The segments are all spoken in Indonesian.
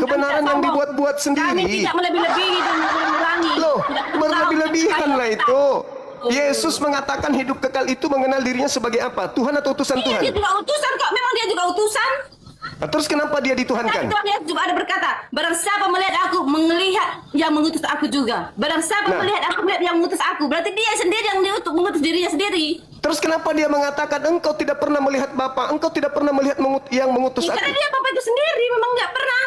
kebenaran yang dibuat-buat sendiri. Kami tidak melebih-lebihi dan mengurangi. Loh, berlebih-lebihan lah itu. Yesus mengatakan hidup kekal itu mengenal dirinya sebagai apa? Tuhan atau utusan Iya, Tuhan? dia juga utusan kok. Memang dia juga utusan. Nah, terus kenapa dia dituhankan? Tuhan Yesus juga ada berkata, barang siapa melihat aku, melihat yang mengutus aku juga. Barang siapa melihat aku, melihat yang mengutus aku. Berarti dia sendiri yang mengutus dirinya sendiri. Terus kenapa dia mengatakan engkau tidak pernah melihat Bapa, engkau tidak pernah melihat yang mengutus aku? Karena dia Bapa itu sendiri, memang nggak pernah.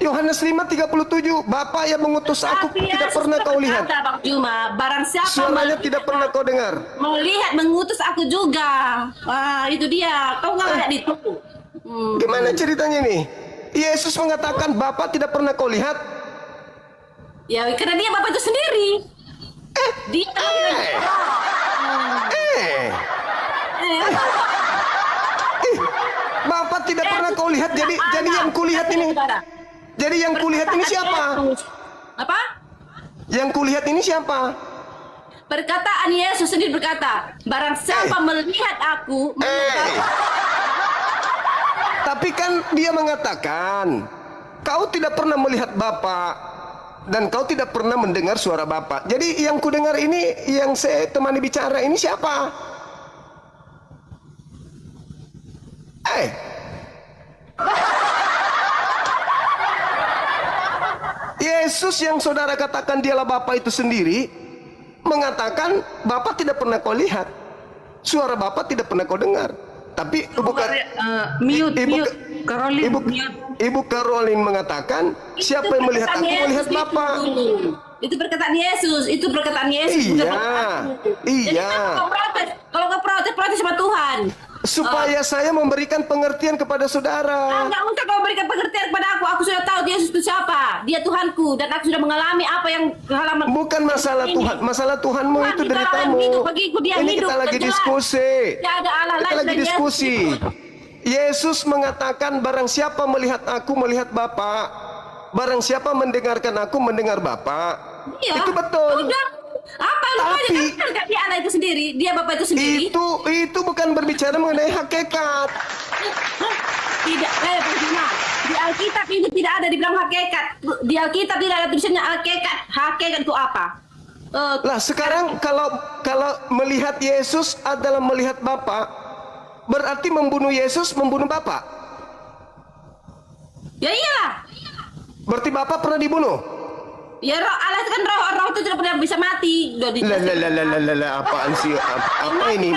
Yohanes 5:37, Bapa yang mengutus aku Tapi tidak Yesus pernah kau lihat. berkata, Bang Juma, barang siapa Suaranya tidak pernah kau dengar. melihat mengutus aku juga. Wah, itu dia. Kau nggak lihat itu. Gimana ceritanya nih? Yesus mengatakan Bapa tidak pernah kau lihat. Ya, karena dia Bapa itu sendiri. Dia Bapa tidak pernah kau lihat. Jadi yang kulihat ini. Jadi yang kulihat ini siapa? Apa? Yang kulihat ini siapa? Perkataan Yesus sendiri berkata, barang siapa melihat aku, Tapi kan dia mengatakan, kau tidak pernah melihat Bapa dan kau tidak pernah mendengar suara Bapa. Jadi yang kudengar ini, yang saya temani bicara ini siapa? Yesus yang saudara katakan dialah Bapa itu sendiri mengatakan Bapa tidak pernah kau lihat, suara Bapa tidak pernah kau dengar. Tapi Ibu Caroline mengatakan siapa yang melihat aku melihat Bapa. Itu perkataan Yesus, itu perkataan Yesus. Iya. Kalau kau protes sama Tuhan. Supaya saya memberikan pengertian kepada saudara. Enggak usah kau berikan pengertian kepada aku. Aku sudah tahu Yesus itu siapa. Dia Tuhanku dan aku sudah mengalami apa yang halaman. Bukan masalah Tuhan, masalah Tuhanmu Tuhan, itu deritamu. Ini hidup, kita lagi diskusi. Tidak ada Allah Kita lain lagi selain diskusi. Yesus mengatakan barang siapa melihat aku melihat Bapa. Barang siapa mendengarkan aku mendengar Bapa. Iya. Itu betul. Udah. Apa Tapi dia Allah itu sendiri, dia Bapa itu sendiri. Itu bukan berbicara mengenai hakikat. Tidak, di Alkitab ini tidak ada dibilang hakikat. Di Alkitab tidak ada tulisannya hakikat. Hakikat itu apa? Lah sekarang kalau melihat Yesus adalah melihat Bapa, berarti membunuh Yesus membunuh Bapa. Ya iyalah. Berarti Bapa pernah dibunuh. Ya roh Allah itu kan roh itu tidak pernah bisa mati. Apaan sih? Apa ini?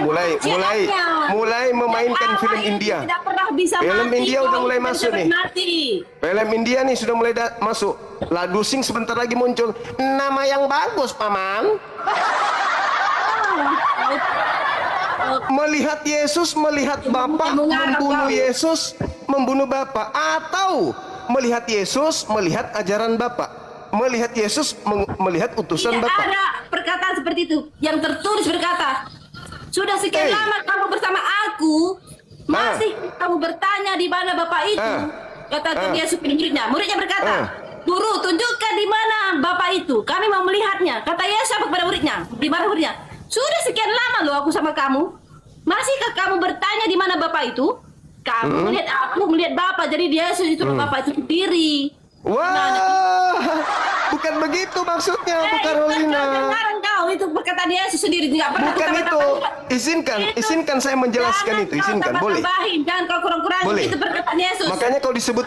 Mulai memainkan film India. Tidak pernah bisa film mati. India udah mulai masuk nih. Mati. Film India nih sudah mulai masuk. Lagu Sing sebentar lagi muncul. Nama yang bagus, Paman. Melihat Yesus, melihat Bapa, membunuh Yesus, membunuh Bapa, atau melihat Yesus, melihat ajaran Bapa. Melihat Yesus, melihat utusan Bapa. Tidak ada perkataan seperti itu. Yang tertulis berkata, sudah sekian lama kamu bersama aku, masih kamu bertanya di mana Bapa itu. Kata Yesus kepada muridnya. Muridnya berkata, Guru, tunjukkan di mana Bapa itu. Kami mau melihatnya. Kata Yesus kepada muridnya. Di mana muridnya? Sudah sekian lama loh aku sama kamu. Masihkah kamu bertanya di mana Bapa itu? Kamu melihat aku, melihat Bapa. Jadi Yesus itu Bapa itu sendiri. Wah, bukan begitu maksudnya, Bu Carolina. Kau itu perkataan Yesus sendiri tidak pernah. Bukan itu. Izinkan saya menjelaskan itu. Izinkan, boleh. Jangan kau kurang-kurangin. Boleh. Itu perkataan Yesus. Makanya kau disebut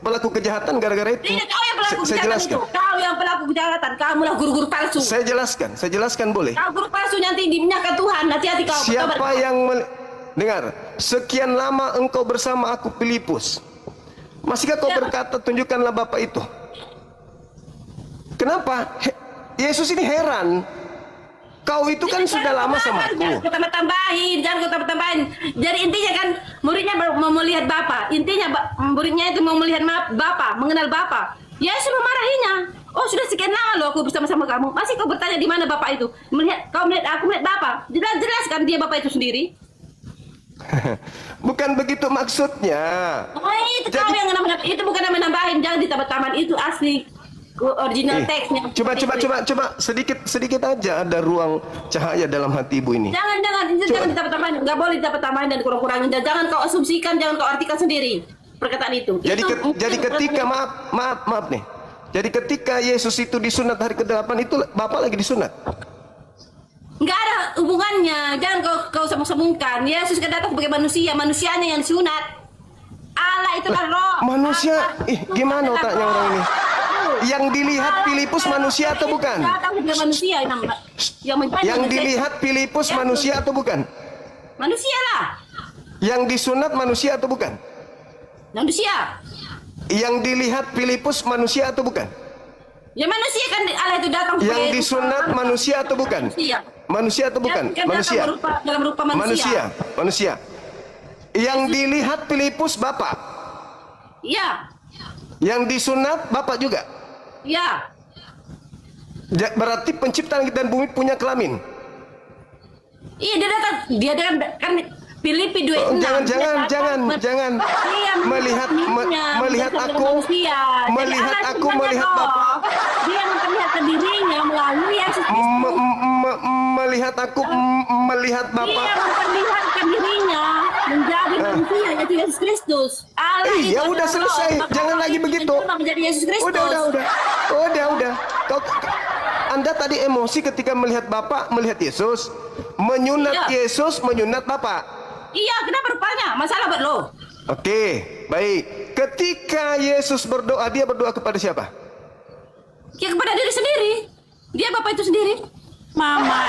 pelaku kejahatan gara-gara itu. Tidak, kau yang pelaku Saya kejahatan jelaskan. itu. Kau yang pelaku kejahatan. Kamulah guru-guru palsu. Saya jelaskan boleh. Kau guru palsu nanti diminyakan Tuhan. Hati-hati kau. Siapa yang dengar? Sekian lama engkau bersama aku, Filipus. Masihkah kau berkata tunjukkanlah Bapa itu? Kenapa? Yesus ini heran. Kau itu kan sudah lama sama aku. Jangan kau tambah-tambahin. Jadi intinya kan muridnya mau melihat Bapa. Intinya muridnya itu mau melihat Bapa, mengenal Bapa. Yesus memarahinya. Oh sudah sekian lama loh aku bersama-sama kamu. Masih kau bertanya di mana Bapa itu? Kau melihat aku melihat Bapa. Jelas-jelas kan dia Bapa itu sendiri. Bukan begitu maksudnya. Oh itu kau yang itu bukan nambahin, jangan ditambah-tambahin, itu asli original teksnya. Coba sedikit aja ada ruang cahaya dalam hati ibu ini. Jangan ditambah-tambahin, nggak boleh ditambah-tambahin dan kurang-kurangin. Dan jangan kau asumsikan, jangan kau artikan sendiri. perkataan itu. Jadi ketika maaf nih. Jadi ketika Yesus itu disunat hari ke-8 itu Bapak lagi disunat. Nggak ada hubungannya. Jangan kau sambung-sambungkan. Yesus kan datang sebagai manusia, manusianya yang disunat. Allah itu kan roh. Manusia, gimana Allah otaknya roh. orang ini? Yang dilihat Filipus manusia atau bukan? Datang sebagai manusia Yang dilihat Filipus manusia atau bukan? Manusia lah. Yang disunat manusia atau bukan? Manusia. Yang dilihat Filipus manusia atau bukan? Ya manusia kan Allah itu datang Yang disunat manusia atau bukan? Manusia. Manusia atau bukan? Kan Manusia. dalam rupa manusia. Manusia. Yang dilihat Filipus Bapak. Iya. Yang disunat Bapak juga. Iya. Berarti pencipta langit dan bumi punya kelamin. Iya dia datang kan Filipi 2:6. Jangan Iya, melihat aku melihat Bapak. Dia memperlihatkan dirinya melalui Yesus Kristus. Melihat aku melihat Dia Bapak. memperlihatkan dirinya menjadi manusia yaitu Yesus Kristus. Allah itu Ya udah adalah selesai. roh. Jangan Maka lagi itu begitu. menjadi Yesus Kristus. Udah. Anda tadi emosi ketika melihat Bapak, melihat Yesus, menyunat Iya. Yesus, menyunat Bapak. Iya, kenapa rupanya? Masalah buat lo. Oke, baik. Ketika Yesus berdoa, dia berdoa kepada siapa? Ya kepada diri sendiri. Dia Bapak itu sendiri. Mama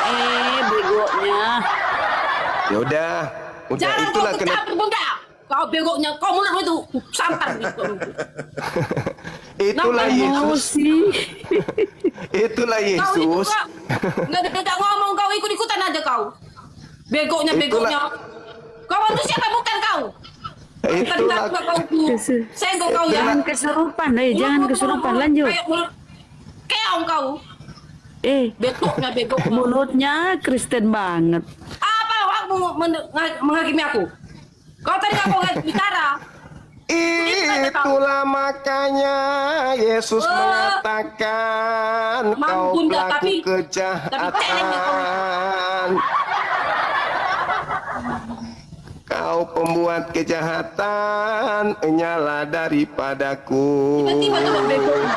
begonya. Ya udah Jangan itulah kau kenapa. kecapur bunda. Kau begoknya, kau mulutmu itu sampar gitu. Itulah Nampak Yesus. Itulah Kau itu Yesus. kau nggak ngomong, kau ikut-ikutan aja kau. Begoknya. Kau manusia apa bukan kau? Itulah Kau senggol kau ya. Jangan kesurupan, jangan kesurupan. Lanjut. Kayak mulut keong kau. Begoknya. Mulutnya Kristen banget. Apa hakmu menghakimi aku? Kau tadi nggak mau bicara. Itulah makanya Yesus mengatakan kau Bunda, pelaku tapi kejahatan. Kau pembuat kejahatan, nyala daripadaku. Tiba-tiba tuh begoknya.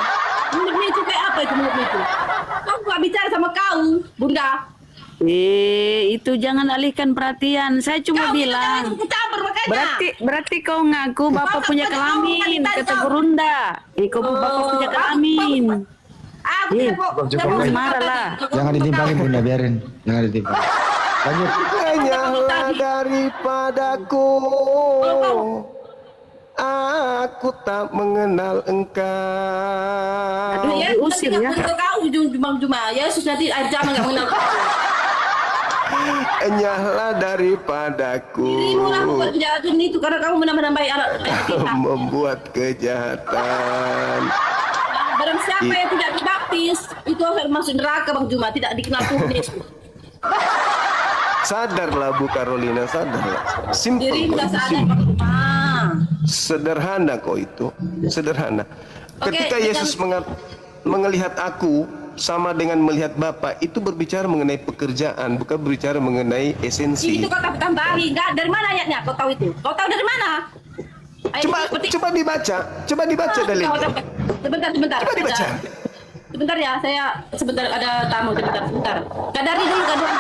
Mulutnya itu kayak apa itu mulutnya itu? Kau nggak bicara sama kau, Bunda. Itu jangan alihkan perhatian. Saya cuma Kau bilang. itu campur makanya. Berarti kau ngaku bapak punya kelamin, kata Gurunda. Kau bapak punya kelamin. Aku tidak mau marah lah. Jangan ditimpalin Bunda, biarin. Jangan ditimpalin. Lanjut. Nyala daripadaku. Aku tak mengenal engkau. Aduh, Ya, diusir nanti ya. nggak kau cuma Yesus nanti akhir zaman nggak mengenal kau. Nyala daripadaku. Dirimu lah buat kejahatan itu karena kamu menambah-nambahi anak kita. Membuat kejahatan. Barang siapa yang tidak dibaptis itu akan masuk neraka Bang Juma, tidak dikenal Tuhan Yesus. Sadarlah Bu Carolina, sadarlah. Simple Dirimu kok tak itu, sadar simple. Bang Juma. Sederhana kok itu, sederhana. Oke, Ketika Yesus melihat aku sama dengan melihat Bapa, itu berbicara mengenai pekerjaan, bukan berbicara mengenai esensi. Itu kau tambahi, enggak dari mana ayatnya? Kau tahu itu? Kau tahu dari mana? Ayat itu Coba dibaca dalilnya. Sebentar. Coba dibaca. Sebentar ya, saya sebentar ada tamu sebentar. Kadari dulu, kadari.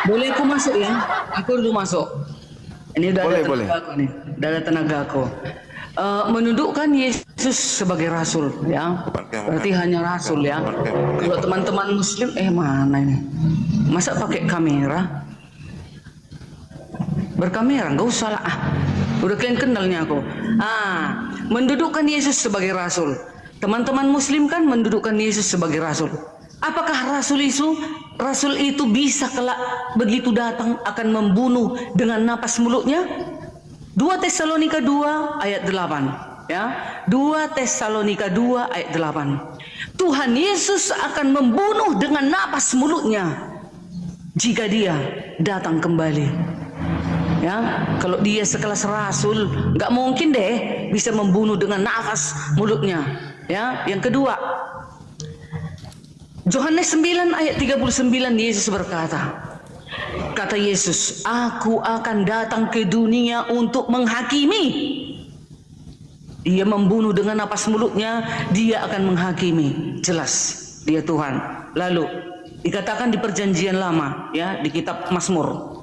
Boleh aku masuk ya? Aku dulu masuk. Ini udah Boleh, ada tenaga aku nih. Udah ada tenaga aku. Menundukkan Yesus sebagai rasul ya. Berarti hanya rasul ya. Kalau teman-teman muslim mana ini? Masa pakai kamera? Berkamera nggak usah lah. Udah kalian kenalnya aku. Mendudukkan Yesus sebagai rasul. Teman-teman muslim kan mendudukkan Yesus sebagai rasul. Apakah rasul itu bisa kelak begitu datang akan membunuh dengan napas mulutnya? 2 Tesalonika 2 ayat 8 ya. 2 Tesalonika 2 ayat 8. Tuhan Yesus akan membunuh dengan napas mulutnya jika dia datang kembali. Ya, kalau dia sekelas rasul, nggak mungkin deh bisa membunuh dengan nafas mulutnya. Ya, yang kedua, Yohanes 9 ayat 39 Yesus berkata, kata Yesus, aku akan datang ke dunia untuk menghakimi Dia membunuh dengan napas mulutnya, dia akan menghakimi. Jelas dia Tuhan. Lalu dikatakan di perjanjian lama, ya, di kitab Mazmur,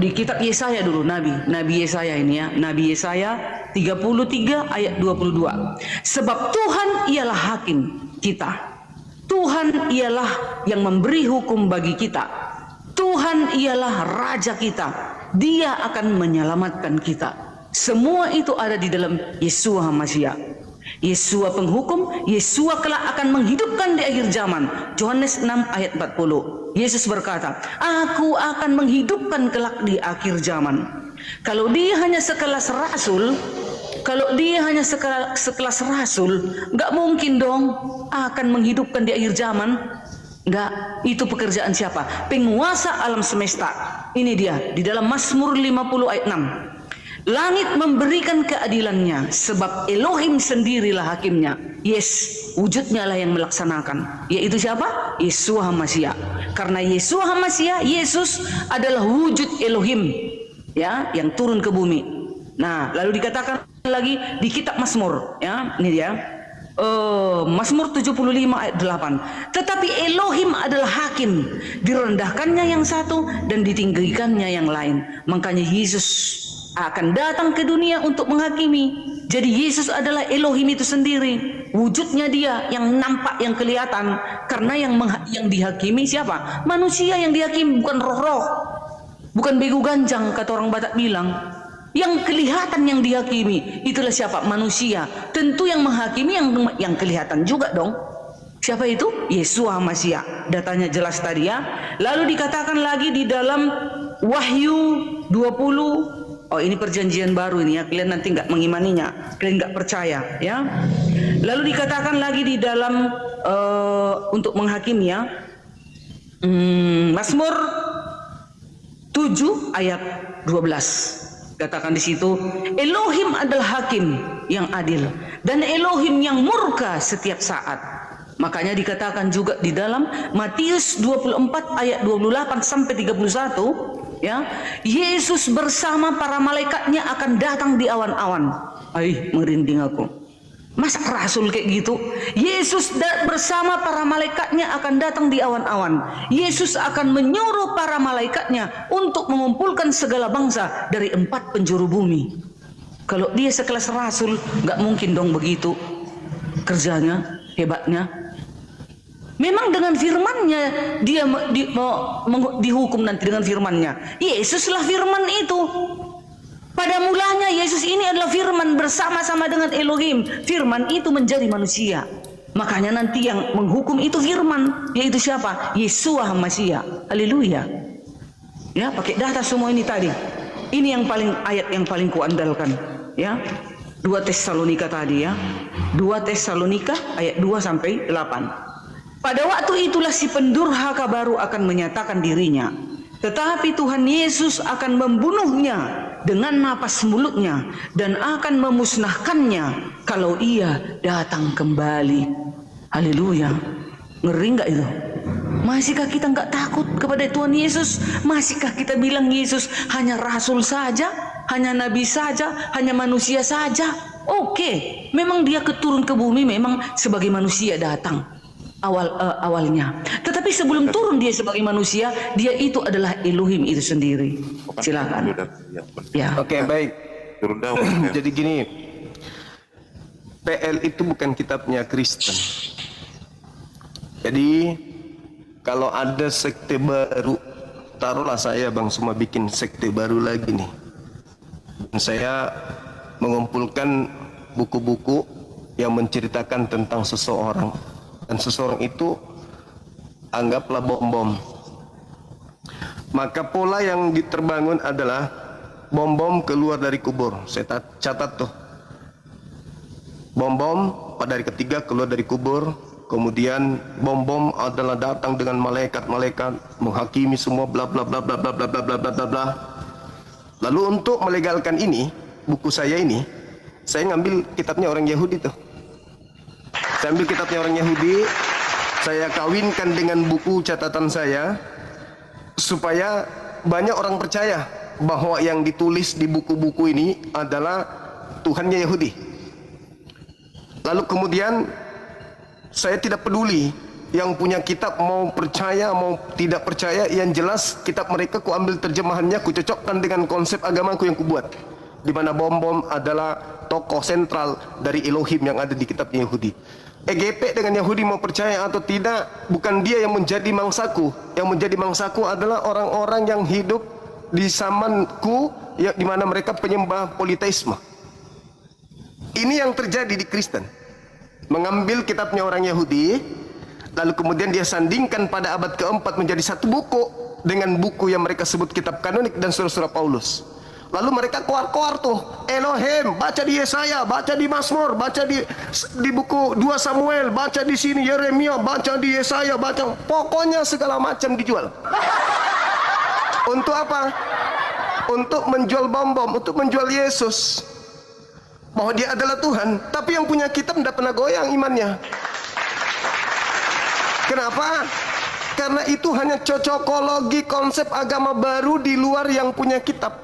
di kitab Yesaya dulu, Nabi Yesaya ini, ya, Nabi Yesaya 33 ayat 22. Sebab Tuhan ialah hakim kita, Tuhan ialah yang memberi hukum bagi kita, Tuhan ialah raja kita, dia akan menyelamatkan kita. Semua itu ada di dalam Yeshua HaMashiach. Yeshua penghukum, Yeshua kelak akan menghidupkan di akhir zaman. Yohanes 6 ayat 40. Yesus berkata, aku akan menghidupkan kelak di akhir zaman. Kalau dia hanya sekelas rasul, nggak mungkin dong akan menghidupkan di akhir zaman. Enggak, itu pekerjaan siapa? Penguasa alam semesta. Ini dia di dalam Mazmur 50 ayat 6. Langit memberikan keadilannya, sebab Elohim sendirilah hakimnya. Yes, wujudnya lah yang melaksanakan. Yaitu siapa? Yeshua HaMashiach. Karena Yeshua HaMashiach, Yesus adalah wujud Elohim, ya, yang turun ke bumi. Nah, lalu dikatakan lagi di kitab Mazmur, ya, ini dia. Mazmur 75 ayat 8. Tetapi Elohim adalah hakim, direndahkannya yang satu dan ditinggikannya yang lain. Makanya Yesus akan datang ke dunia untuk menghakimi. Jadi Yesus adalah Elohim itu sendiri. Wujudnya dia yang nampak, yang kelihatan. Karena yang dihakimi siapa? Manusia yang dihakimi, bukan roh-roh. Bukan begu ganjang kata orang Batak bilang. Yang kelihatan yang dihakimi itulah siapa? Manusia. Tentu yang menghakimi yang kelihatan juga dong. Siapa itu? Yeshua HaMashiach. Datanya jelas tadi, ya. Lalu dikatakan lagi di dalam Wahyu 20. Oh, ini perjanjian baru ini, ya. Kalian nanti nggak mengimaninya, kalian nggak percaya, ya. Lalu dikatakan lagi di dalam untuk menghakimi, ya. Mazmur 7 ayat 12. Katakan di situ, Elohim adalah hakim yang adil dan Elohim yang murka setiap saat. Makanya dikatakan juga di dalam Matius 24 ayat 28 sampai 31, ya, Yesus bersama para malaikatnya akan datang di awan-awan. Merinding aku. Masa rasul kayak gitu? Yesus bersama para malaikatnya akan datang di awan-awan. Yesus akan menyuruh para malaikatnya untuk mengumpulkan segala bangsa dari 4 penjuru bumi. Kalau dia sekelas rasul, nggak mungkin dong begitu kerjanya, hebatnya. Memang dengan firman-Nya dia dihukum nanti dengan firman-Nya. Yesuslah firman itu. Pada mulanya Yesus ini adalah firman bersama-sama dengan Elohim. Firman itu menjadi manusia. Makanya nanti yang menghukum itu firman, yaitu siapa? Yeshua HaMashiach. Haleluya. Ya, pakai data semua ini tadi. Ini yang paling ayat yang paling kuandalkan, ya. 2 Tesalonika tadi, ya. 2 Tesalonika ayat 2 sampai 8. Pada waktu itulah si pendurhaka baru akan menyatakan dirinya, tetapi Tuhan Yesus akan membunuhnya dengan napas mulutnya dan akan memusnahkannya kalau ia datang kembali. Haleluya. Ngeri nggak itu? Masihkah kita nggak takut kepada Tuhan Yesus? Masihkah kita bilang Yesus hanya rasul saja, hanya nabi saja, hanya manusia saja? Oke, memang dia turun ke bumi memang sebagai manusia datang awalnya. Tetapi sebelum turun dia sebagai manusia, dia itu adalah Elohim itu sendiri. Silakan. Ya. Oke, baik. Jadi gini, PL itu bukan kitabnya Kristen. Jadi kalau ada sekte baru, taruhlah saya Bang Suma bikin sekte baru lagi nih. Dan saya mengumpulkan buku-buku yang menceritakan tentang seseorang. Dan seseorang itu anggaplah bom-bom. Maka pola yang terbangun adalah bom-bom keluar dari kubur. Saya catat tuh. Bom-bom pada hari ketiga keluar dari kubur. Kemudian bom-bom adalah datang dengan malaikat-malaikat menghakimi semua bla bla bla bla bla bla bla bla bla bla bla. Lalu untuk melegalkan ini, buku saya ini, saya ngambil kitabnya orang Yahudi tuh. Saya ambil kitabnya orang Yahudi, saya kawinkan dengan buku catatan saya, supaya banyak orang percaya bahwa yang ditulis di buku-buku ini adalah Tuhannya Yahudi. Lalu kemudian saya tidak peduli yang punya kitab mau percaya mau tidak percaya, yang jelas kitab mereka ku ambil terjemahannya, ku cocokkan dengan konsep agamaku yang ku buat, di mana bom-bom adalah tokoh sentral dari Elohim yang ada di kitab Yahudi. EGP dengan Yahudi mau percaya atau tidak, bukan dia yang menjadi mangsaku. Yang menjadi mangsaku adalah orang-orang yang hidup di zamanku, ya, di mana mereka penyembah politeisme. Ini yang terjadi di Kristen. Mengambil kitabnya orang Yahudi, lalu kemudian dia sandingkan pada abad keempat menjadi satu buku dengan buku yang mereka sebut kitab kanonik dan surah-surah Paulus. Lalu mereka keluar-keluar tuh Elohim, baca di Yesaya, baca di Mazmur, baca di buku 2 Samuel, baca di sini Yeremia, baca di Yesaya, baca, pokoknya segala macam dijual. Untuk apa? Untuk menjual bom-bom, untuk menjual Yesus, bahwa dia adalah Tuhan. Tapi yang punya kitab tidak pernah goyang imannya. Kenapa? Karena itu hanya cocokologi konsep agama baru di luar yang punya kitab.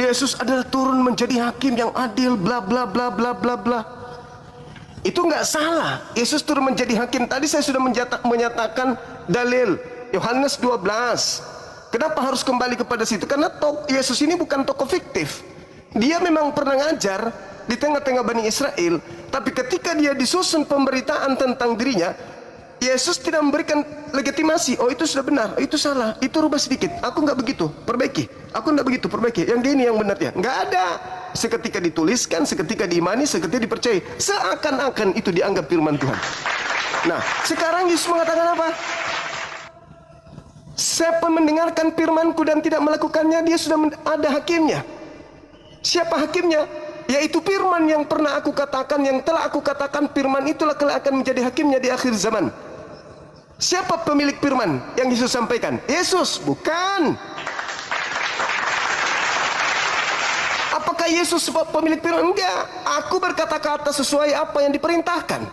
Yesus adalah turun menjadi hakim yang adil, bla bla bla bla bla bla. Itu nggak salah. Yesus turun menjadi hakim. Tadi saya sudah menyatakan dalil Yohanes 12. Kenapa harus kembali kepada situ? Karena Yesus ini bukan tokoh fiktif. Dia memang pernah ngajar di tengah-tengah Bani Israel, tapi ketika dia disusun pemberitaan tentang dirinya, Yesus tidak memberikan legitimasi. Oh, itu sudah benar, itu salah, itu rubah sedikit, aku nggak begitu, perbaiki. Aku nggak begitu, perbaiki. Yang ini yang benar ya, nggak ada. Seketika dituliskan, seketika diimani, seketika dipercayai, seakan-akan itu dianggap firman Tuhan. Nah, sekarang Yesus mengatakan apa? Siapa mendengarkan firmanku dan tidak melakukannya, dia sudah ada hakimnya. Siapa hakimnya? Yaitu firman yang pernah aku katakan, yang telah aku katakan, firman itulah kelak akan menjadi hakimnya di akhir zaman. Siapa pemilik firman yang Yesus sampaikan? Yesus? Bukan. Apakah Yesus pemilik firman? Enggak. Aku berkata-kata sesuai apa yang diperintahkan.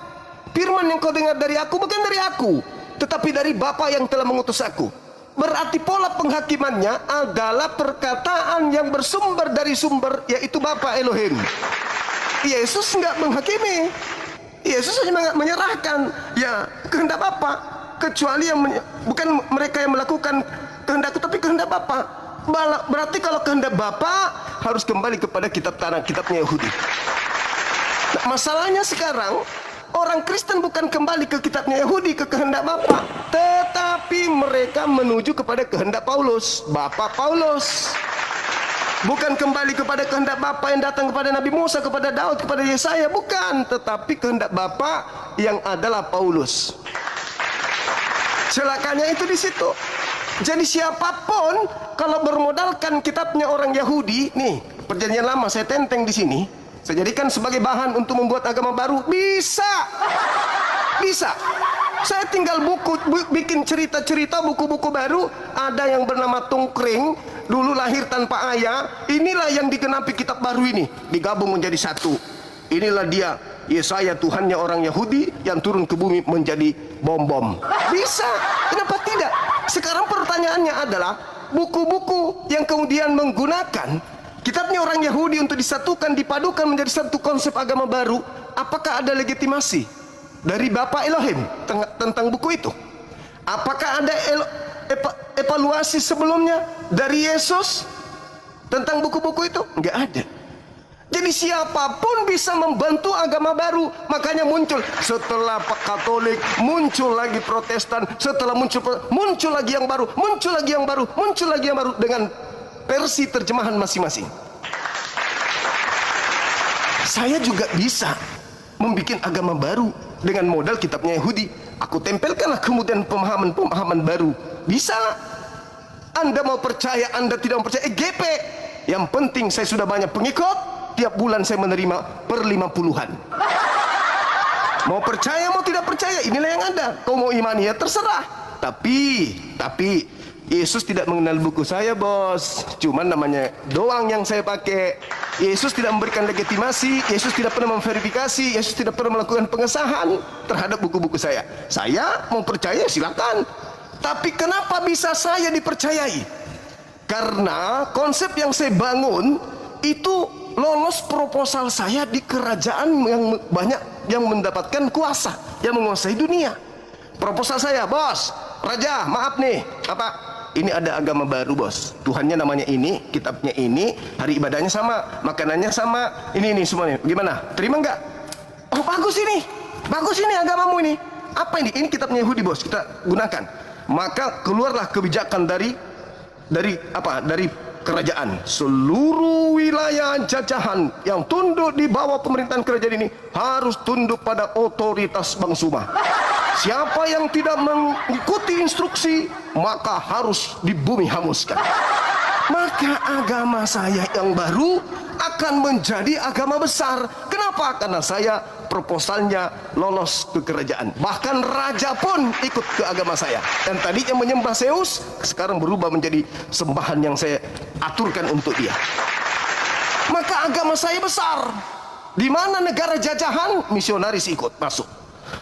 Firman yang kau dengar dari aku bukan dari aku, tetapi dari Bapa yang telah mengutus aku. Berarti pola penghakimannya adalah perkataan yang bersumber dari sumber, yaitu Bapa Elohim. Yesus enggak menghakimi. Yesus hanya menyerahkan ya kehendak Bapa, kecuali yang bukan mereka yang melakukan kehendakku, tapi kehendak Bapa. Berarti kalau kehendak Bapa harus kembali kepada kitabnya Yahudi. Nah, masalahnya sekarang orang Kristen bukan kembali ke kitabnya Yahudi, ke kehendak Bapa, tetapi mereka menuju kepada kehendak Paulus, Bapa Paulus. Bukan kembali kepada kehendak Bapa yang datang kepada Nabi Musa, kepada Daud, kepada Yesaya, bukan, tetapi kehendak Bapa yang adalah Paulus. Celakanya itu di situ. Jadi siapapun kalau bermodalkan kitabnya orang Yahudi, nih Perjanjian Lama saya tenteng di sini, saya jadikan sebagai bahan untuk membuat agama baru, bisa. Saya tinggal bikin cerita-cerita, buku-buku baru. Ada yang bernama Tungkring, dulu lahir tanpa ayah. Inilah yang digenapi kitab baru ini, digabung menjadi satu. Inilah dia, Yesaya, Tuhannya orang Yahudi yang turun ke bumi menjadi bom-bom. Bisa, kenapa tidak? Sekarang pertanyaannya adalah buku-buku yang kemudian menggunakan kitabnya orang Yahudi untuk disatukan, dipadukan menjadi satu konsep agama baru, apakah ada legitimasi dari Bapa Elohim tentang buku itu? Apakah ada evaluasi sebelumnya dari Yesus tentang buku-buku itu? Enggak ada. Jadi siapapun bisa membantu agama baru. Makanya muncul setelah Katolik, muncul lagi Protestan, setelah muncul lagi yang baru, muncul lagi yang baru, muncul lagi yang baru dengan versi terjemahan masing-masing. Saya juga bisa membuat agama baru dengan modal kitabnya Yahudi. Aku tempelkanlah kemudian pemahaman-pemahaman baru. Bisa. Anda mau percaya, Anda tidak mau percaya, EGP. Yang penting saya sudah banyak pengikut. Tiap bulan saya menerima per 50-an. Mau percaya, mau tidak percaya, inilah yang ada. Kau mau imani ya terserah. Tapi Yesus tidak mengenal buku saya, bos. Cuman namanya doang yang saya pakai. Yesus tidak memberikan legitimasi, Yesus tidak pernah memverifikasi, Yesus tidak pernah melakukan pengesahan terhadap buku-buku saya. Saya mau percaya silakan. Tapi kenapa bisa saya dipercayai? Karena konsep yang saya bangun itu lolos proposal saya di kerajaan yang banyak yang mendapatkan kuasa, yang menguasai dunia. Proposal saya, bos, raja, maaf nih, apa? Ini ada agama baru, bos. Tuhannya namanya ini, kitabnya ini, hari ibadahnya sama, makanannya sama, ini semuanya. Gimana? Terima nggak? Oh, bagus ini agamamu ini. Apa ini? Ini kitabnya Yahudi, bos. Kita gunakan. Maka keluarlah kebijakan dari kerajaan. Seluruh wilayah jajahan yang tunduk di bawah pemerintahan kerajaan ini harus tunduk pada otoritas Bang Suma. Siapa yang tidak mengikuti instruksi maka harus di bumi hanguskan. Maka agama saya yang baru akan menjadi agama besar. Kenapa? Karena saya proposalnya lolos ke kerajaan. Bahkan raja pun ikut ke agama saya. Dan tadinya menyembah Zeus, sekarang berubah menjadi sembahan yang saya aturkan untuk dia. Maka agama saya besar. Di mana negara jajahan, misionaris ikut masuk.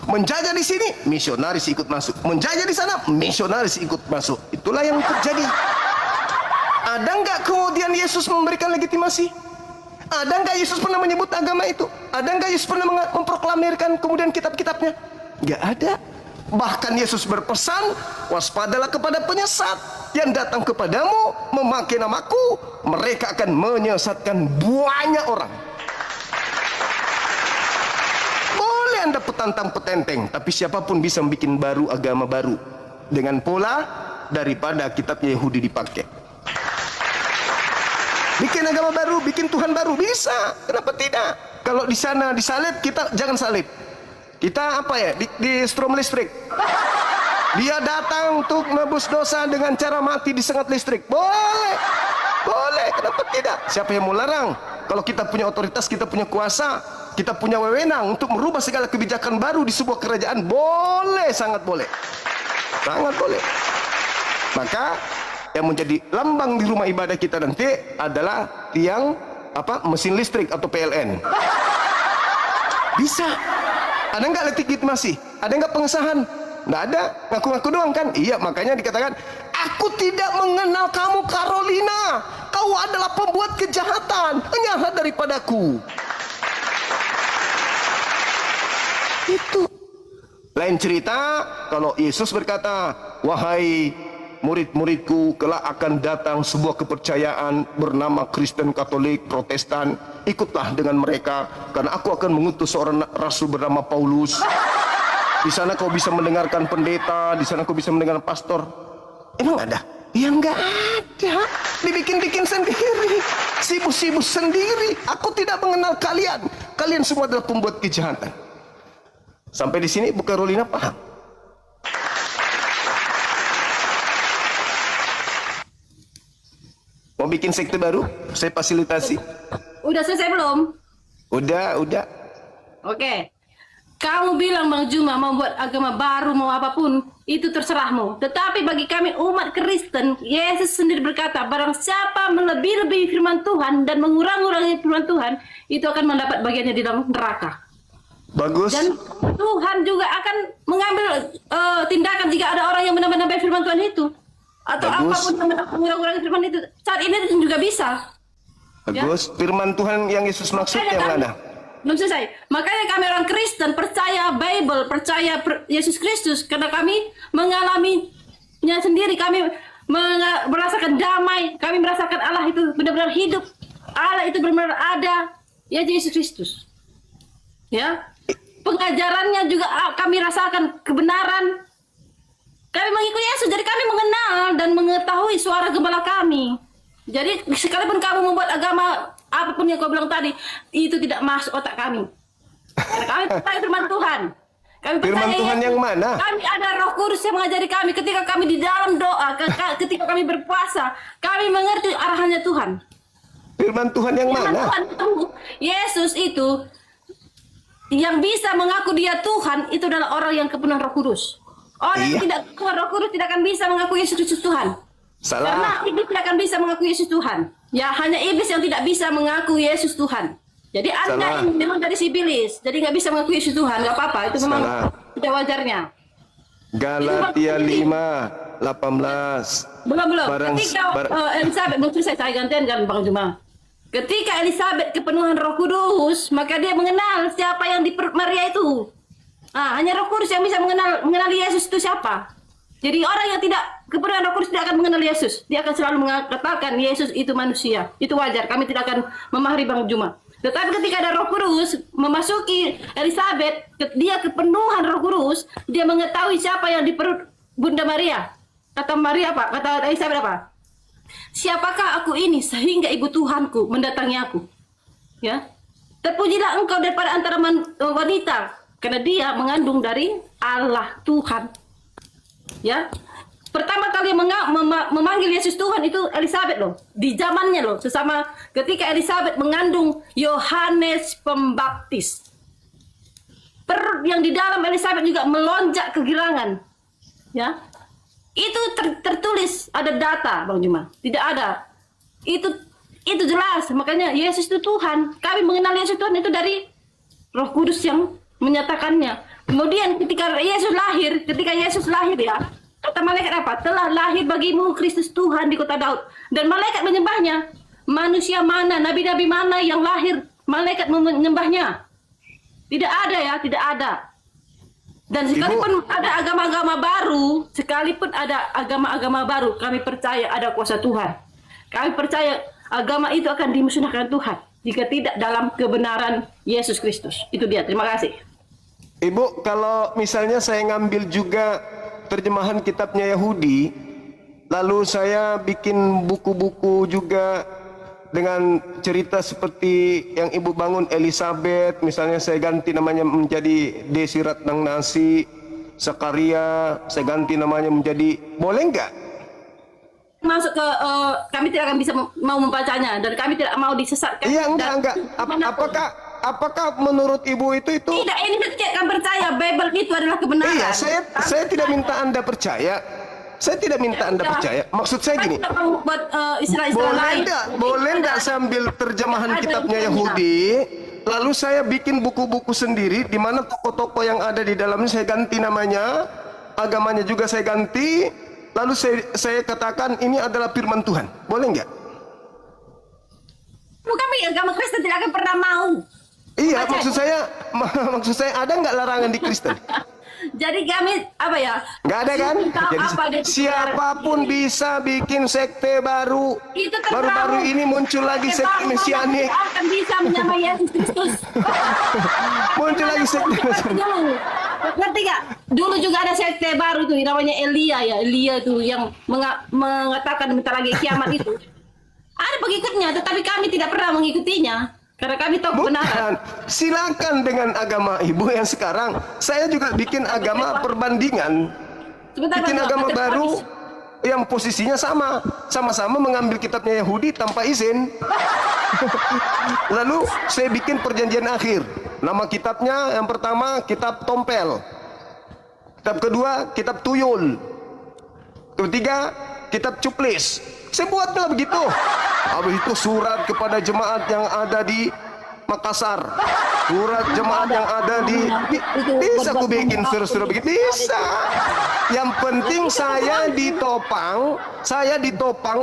Menjajah di sini, misionaris ikut masuk. Menjajah di sana, misionaris ikut masuk. Itulah yang terjadi. Ada nggak kemudian Yesus memberikan legitimasi? Ada nggak Yesus pernah menyebut agama itu? Ada nggak Yesus pernah memproklamirkan kemudian kitab-kitabnya? Nggak ada. Bahkan Yesus berpesan, waspadalah kepada penyesat yang datang kepadamu memakai namaku, mereka akan menyesatkan banyak orang. Boleh Anda petantang-petenteng, tapi siapapun bisa bikin baru agama baru dengan pola daripada kitabnya Yahudi dipakai. Bikin agama baru, bikin Tuhan baru, bisa. Kenapa tidak? Kalau di sana disalib, kita jangan salib. Kita apa ya? Di strom listrik. Dia datang untuk menebus dosa dengan cara mati disengat listrik. Boleh. Boleh, kenapa tidak? Siapa yang mau larang? Kalau kita punya otoritas, kita punya kuasa, kita punya wewenang untuk merubah segala kebijakan baru di sebuah kerajaan, boleh, sangat boleh. Sangat boleh. Maka yang menjadi lambang di rumah ibadah kita nanti adalah tiang mesin listrik atau PLN. Bisa. Ada nggak legitimasi? Ada nggak pengesahan? Nggak ada. Ngaku-ngaku doang kan? Iya, makanya dikatakan, aku tidak mengenal kamu Carolina. Kau adalah pembuat kejahatan. Enyahlah daripadaku. Itu. Lain cerita kalau Yesus berkata, wahai murid-muridku, kelak akan datang sebuah kepercayaan bernama Kristen, Katolik, Protestan. Ikutlah dengan mereka, karena aku akan mengutus seorang rasul bernama Paulus. Di sana kau bisa mendengarkan pendeta, di sana kau bisa mendengarkan pastor. Emang ada? Ya enggak ada. Dibikin-bikin sendiri, sibuk-sibuk sendiri. Aku tidak mengenal kalian. Kalian semua adalah pembuat kejahatan. Sampai di sini Bu Carolina paham? Mau bikin sekte baru? Saya fasilitasi. Udah selesai belum? Udah. Oke. Kamu bilang Bang Juma mau buat agama baru, mau apapun, itu terserahmu. Tetapi bagi kami umat Kristen, Yesus sendiri berkata, barang siapa melebih-lebihi firman Tuhan dan mengurangi firman Tuhan, itu akan mendapat bagiannya di dalam neraka. Bagus. Dan Tuhan juga akan mengambil tindakan jika ada orang yang menambah-nambah firman Tuhan itu. Atau bagus. Apapun yang mengurangi firman itu. Saat ini juga bisa. Bagus. Ya? Firman Tuhan yang Yesus maksud yang mana? Belum selesai. Makanya kami orang Kristen percaya Bible, percaya Yesus Kristus, karena kami mengalaminya sendiri. Kami merasakan damai, kami merasakan Allah itu benar-benar hidup, Allah itu benar-benar ada, ya Yesus Kristus. Ya, pengajarannya juga kami rasakan kebenaran. Kami mengikuti Yesus, jadi kami mengenal dan mengetahui suara gembala kami. Jadi sekalipun kamu membuat agama apapun yang kau bilang tadi, itu tidak masuk otak kami. Karena kami percaya firman Tuhan. Kami percaya firman Tuhan yang mana? Kami ada Roh Kudus yang mengajari kami ketika kami di dalam doa, ketika kami berpuasa, kami mengerti arahannya Tuhan. Firman Tuhan yang mana? Tuhan itu, Yesus itu yang bisa mengaku dia Tuhan itu adalah orang yang kepenuhan Roh Kudus. Orang yang tidak kepenuhan Roh Kudus tidak akan bisa mengaku Yesus Kristus Tuhan. Salah. Karena iblis tidak akan bisa mengaku Yesus Tuhan. Ya, hanya iblis yang tidak bisa mengaku Yesus Tuhan. Jadi Anda ini memang dari si iblis, jadi nggak bisa mengaku Yesus Tuhan, nggak apa-apa, itu memang tidak wajarnya. Galatia 5:18. Belum. Ketika Elizabeth, belum selesai, saya gantian kan Bang Juma. ketika Elizabeth kepenuhan Roh Kudus, maka dia mengenal siapa yang di perut Maria itu. Hanya Roh Kudus yang bisa mengenali Yesus itu siapa. Jadi orang yang tidak kepenuhan Roh Kudus tidak akan mengenal Yesus. Dia akan selalu mengatakan Yesus itu manusia. Itu wajar. Kami tidak akan memahami Bang Juma. Tetapi ketika ada Roh Kudus memasuki Elizabeth, dia kepenuhan Roh Kudus, dia mengetahui siapa yang di perut Bunda Maria. Kata Maria apa? Kata Elizabeth apa? Siapakah aku ini sehingga ibu Tuhanku mendatangi aku? Ya, terpujilah engkau daripada antara wanita, karena dia mengandung dari Allah Tuhan. Ya, pertama kali memanggil Yesus Tuhan itu Elizabeth loh, di zamannya loh, sesama ketika Elizabeth mengandung Yohanes Pembaptis. Perut yang di dalam Elizabeth juga melonjak kegirangan. Ya, itu tertulis, ada data Bang Juma, tidak ada. Itu jelas, makanya Yesus itu Tuhan. Kami mengenal Yesus Tuhan itu dari Roh Kudus yang menyatakannya. Kemudian ketika Yesus lahir ya, kata malaikat apa? Telah lahir bagimu Kristus Tuhan di kota Daud. Dan malaikat menyembahnya. Manusia mana, nabi-nabi mana yang lahir, malaikat menyembahnya? Tidak ada ya, tidak ada. Dan sekalipun ada agama-agama baru, kami percaya ada kuasa Tuhan. Kami percaya agama itu akan dimusnahkan Tuhan jika tidak dalam kebenaran Yesus Kristus. Itu dia. Terima kasih. Ibu, kalau misalnya saya ngambil juga terjemahan kitabnya Yahudi, lalu saya bikin buku-buku juga dengan cerita seperti yang ibu bangun Elizabeth, misalnya saya ganti namanya menjadi Desi Ratnang Nasi, Zakaria, saya ganti namanya menjadi, boleh nggak? Masuk ke kami tidak akan bisa mau membacanya dan kami tidak mau disesatkan. Iya, enggak. Apakah menurut ibu itu? Tidak, ini tidak akan percaya Bible itu adalah kebenaran. Iya, saya tidak minta Anda percaya. Saya tidak minta Anda percaya. Maksud saya gini. Buat istilah-istilah lain. Boleh enggak sambil terjemahan kitabnya Yahudi, lalu saya bikin buku-buku sendiri di mana tokoh-tokoh yang ada di dalamnya saya ganti namanya, agamanya juga saya ganti, lalu saya katakan ini adalah firman Tuhan. Boleh enggak? Kami agama Kristen tidak akan pernah mau. Iya, maksud saya ada nggak larangan di Kristen? Jadi kami apa ya? Nggak ada kan? Jadi siapapun bisa bikin sekte baru. Baru-baru ini muncul lagi sekte mesianik. Akan bisa menyamai Yesus Kristus. Muncul lagi sekte mesianik. Ngerti gak? Dulu juga ada sekte baru tuh namanya Elia ya. Elia tuh yang mengatakan bentar lagi kiamat itu. Ada pengikutnya, tetapi kami tidak pernah mengikutinya. Karena kami tahu kebenaran. Silakan dengan agama ibu yang sekarang. Saya juga bikin agama perbandingan. Bikin agama baru yang posisinya sama-sama mengambil kitabnya Yahudi tanpa izin. Lalu saya bikin perjanjian akhir. Nama kitabnya yang pertama kitab Tompel. Kitab kedua kitab Tuyul. Ketiga kitab Cuplis. Saya buatlah begitu. Habis itu surat kepada jemaat yang ada di Makassar, surat jemaat yang ada di bisa aku bikin surat-surat begitu, bisa. Yang penting saya ditopang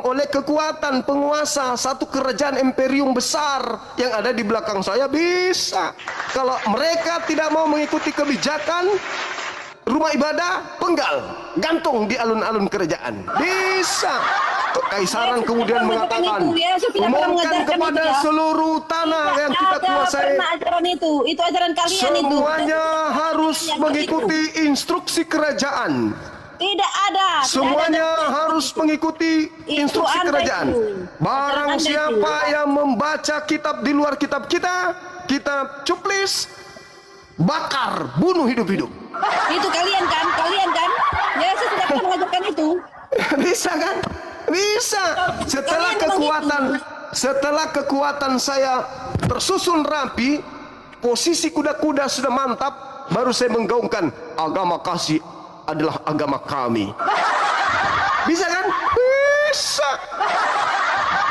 oleh kekuatan penguasa satu kerajaan imperium besar yang ada di belakang saya, bisa. Kalau mereka tidak mau mengikuti kebijakan, rumah ibadah penggal, gantung di alun-alun kerajaan, bisa. Kekaisaran kemudian mengatakan, umumkan kepada seluruh tanah yang kita kuasai. Ajaran itu ajaran kalian itu. Semuanya harus mengikuti instruksi kerajaan. Tidak ada. Semuanya harus mengikuti instruksi kerajaan. Barang siapa yang membaca kitab di luar kitab kita, kitab Cuplis, bakar, bunuh hidup-hidup. Itu kalian kan? Yesus tidak pernah mengajarkan itu. Bisa kan? Bisa. Setelah kekuatan saya tersusun rapi, posisi kuda-kuda sudah mantap, baru saya menggaungkan agama kasih adalah agama kami. Bisa kan? Bisa.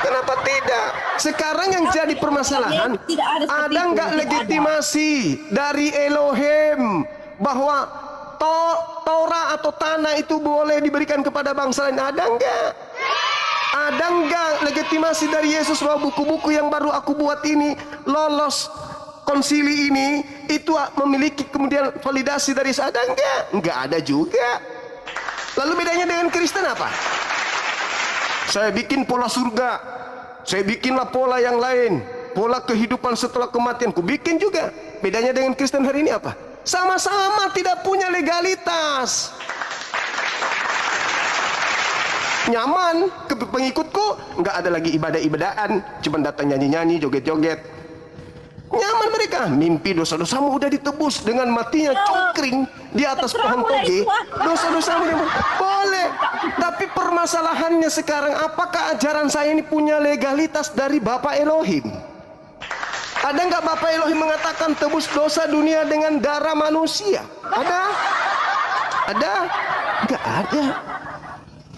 Kenapa tidak? Sekarang yang jadi permasalahan, ada nggak legitimasi dari Elohim bahwa Torah atau tanah itu boleh diberikan kepada bangsa lain? Ada nggak? Ada enggak legitimasi dari Yesus bahwa buku-buku yang baru aku buat ini lolos konsili ini itu memiliki kemudian validasi dari Yesus? Ada enggak? Enggak ada juga. Lalu bedanya dengan Kristen apa? Saya bikin pola surga, saya bikinlah pola yang lain, pola kehidupan setelah kematian, ku bikin juga. Bedanya dengan Kristen hari ini apa? Sama-sama tidak punya legalitas. Nyaman ke pengikutku, nggak ada lagi ibadah-ibadahan, cuma datang nyanyi-nyanyi, joget-joget. Nyaman mereka, mimpi dosa-dosamu udah ditebus dengan matinya cungkring di atas pohon toge. Dosa-dosamu boleh. Tapi permasalahannya sekarang, apakah ajaran saya ini punya legalitas dari Bapa Elohim? Ada nggak Bapa Elohim mengatakan tebus dosa dunia dengan darah manusia? Ada? Ada? Nggak ada.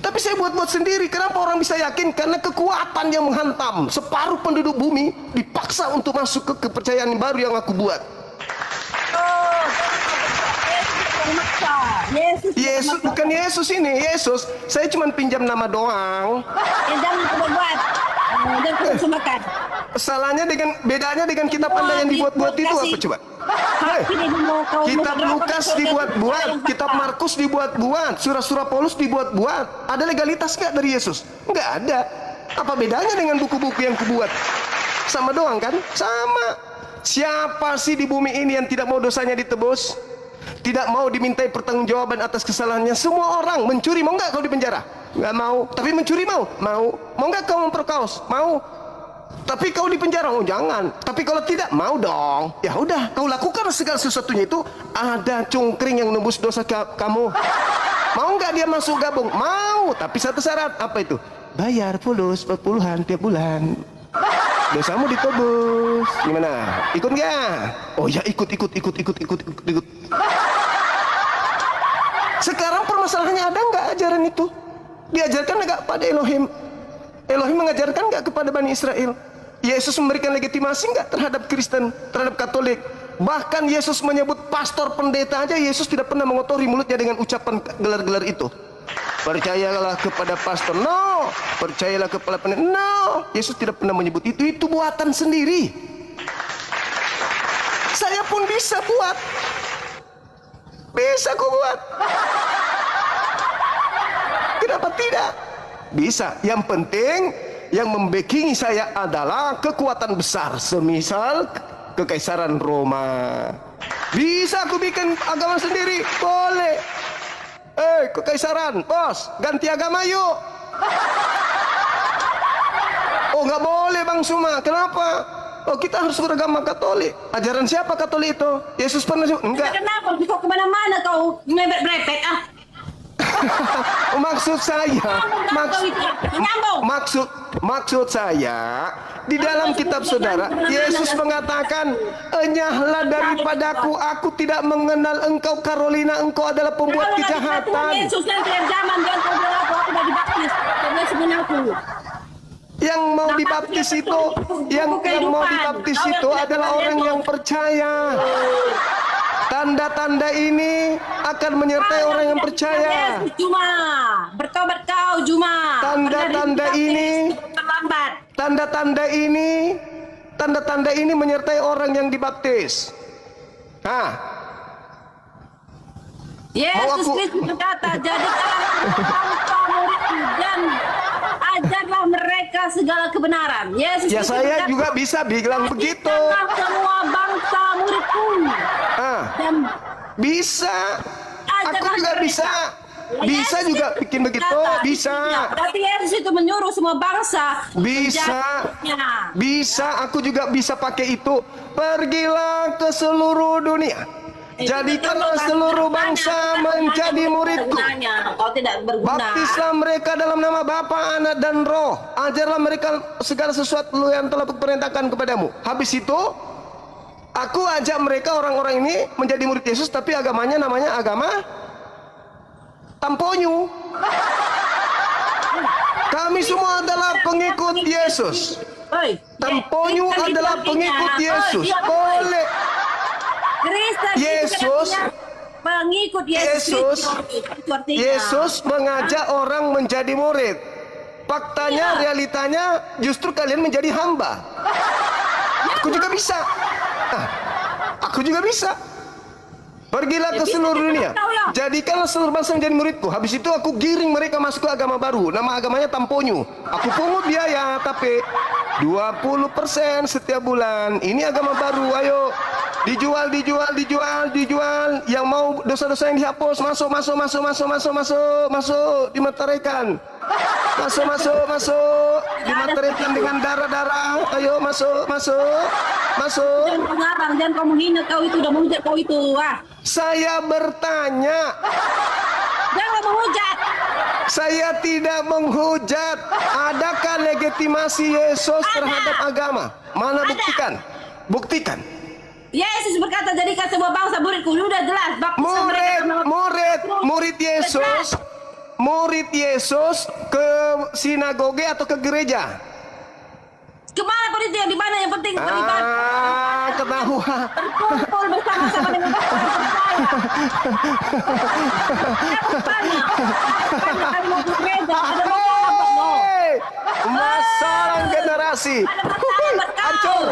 Tapi saya buat-buat sendiri. Kenapa orang bisa yakin? Karena kekuatan yang menghantam separuh penduduk bumi dipaksa untuk masuk ke kepercayaan baru yang aku buat. Yesus bukan Yesus ini. Yesus, saya cuma pinjam nama doang. Jangan buat. Dan kurang makan. Salahnya bedanya dengan kitab Anda yang dibuat-buat itu apa coba? Kitab Lukas dibuat-buat, kitab Markus dibuat-buat, surah-surah Paulus dibuat-buat. Ada legalitas nggak dari Yesus? Nggak ada. Apa bedanya dengan buku-buku yang kubuat? Sama doang kan? Sama. Siapa sih di bumi ini yang tidak mau dosanya ditebus? Tidak mau dimintai pertanggungjawaban atas kesalahannya? Semua orang. Mencuri mau nggak kau di penjara? Nggak mau. Tapi mencuri mau? Mau. Mau nggak kau memperkaos? Mau. Tapi kau di penjara? Oh jangan. Tapi kalau tidak, mau dong. Ya udah, kau lakukan segala sesuatunya itu. Ada cungkring yang nembus dosa kamu. Mau nggak dia masuk gabung? Mau. Tapi satu syarat. Apa itu? Bayar fulus 40-an tiap bulan. Dosamu ditebus. Gimana? Ikut nggak? Oh ya ikut. Sekarang permasalahannya, ada nggak ajaran itu? Diajarkan nggak pada Elohim? Elohim mengajarkan nggak kepada Bani Israel? Yesus memberikan legitimasi nggak terhadap Kristen, terhadap Katolik? Bahkan Yesus menyebut pastor pendeta aja, Yesus tidak pernah mengotori mulutnya dengan ucapan gelar-gelar itu. Percayalah kepada pastor, no. Percayalah kepada pendeta, no. Yesus tidak pernah menyebut itu buatan sendiri. Saya pun bisa buat. Bisa ku buat. Kenapa tidak? Bisa. Yang penting yang membackingi saya adalah kekuatan besar, semisal kekaisaran Roma. Bisa aku bikin agama sendiri? Boleh. Kekaisaran, bos, ganti agama yuk. Oh nggak boleh Bang Suma. Kenapa? Oh kita harus beragama Katolik. Ajaran siapa Katolik itu? Yesus pernah enggak? Kenapa? Kau kemana-mana kau merepet Maksud saya, maksud saya, di dalam kitab saudara, Yesus mengatakan, enyahlah daripadaku, aku tidak mengenal engkau Carolina, engkau adalah pembuat kejahatan. Yesus yang tiap zaman dan kau bilang aku sudah dibaptis. Yang mau dibaptis itu, yang mau dibaptis itu adalah orang yang percaya. Tanda-tanda ini akan menyertai orang yang percaya. Cuma bertobat kau Juma. Tanda-tanda ini menyertai orang yang dibaptis. Yesus Kristus berkata, jadikanlah bangsa muridku dan ajarlah mereka segala kebenaran. Yesus ya saya juga bisa bilang begitu. Semua bangsa muridku. Dan bisa. Aku juga bisa. Bisa juga bikin begitu. Bisa. Tapi Yesus itu menyuruh semua bangsa. Bisa. Aku juga bisa pakai itu. Pergilah ke seluruh dunia. Jadikanlah seluruh bangsa menjadi muridku. Baptislah mereka dalam nama Bapa, Anak, dan Roh. Ajarlah mereka segala sesuatu yang telah kuperintahkan kepadamu. Habis itu, aku ajak mereka orang-orang ini menjadi murid Yesus, tapi agamanya namanya agama Tamponyu. Kami semua adalah pengikut Yesus. Tamponyu adalah pengikut Yesus. Boleh. Yesus mengajak orang menjadi murid. Faktanya, realitanya justru kalian menjadi hamba. Aku juga bisa. Ah, aku juga bisa. Pergilah ke seluruh dunia. Jadikanlah seluruh bangsa menjadi muridku. Habis itu aku giring mereka masuk ke agama baru. Nama agamanya Tamponyo. Aku pungut biaya, tapi 20% setiap bulan. Ini agama baru. Ayo. Dijual. Yang mau dosa-dosa yang dihapus, masuk. Dimateraikan. Masuk. Dimateraikan dengan darah. Ayo, masuk. Jangan kau ngarang, jangan kau menghina kau itu, udah menghujat kau itu. Saya bertanya. Jangan menghujat. Saya tidak menghujat. Adakah legitimasi Yesus terhadap agama? Mana buktikan. Yesus berkata, jadikan semua bangsa muridku. Udah jelas. Murid Yesus ke sinagoge atau ke gereja? Kemana pun itu, yang di mana yang penting terlibat. Ketahuan. Berkumpul bersama-sama dengan Masalah generasi. Hancur.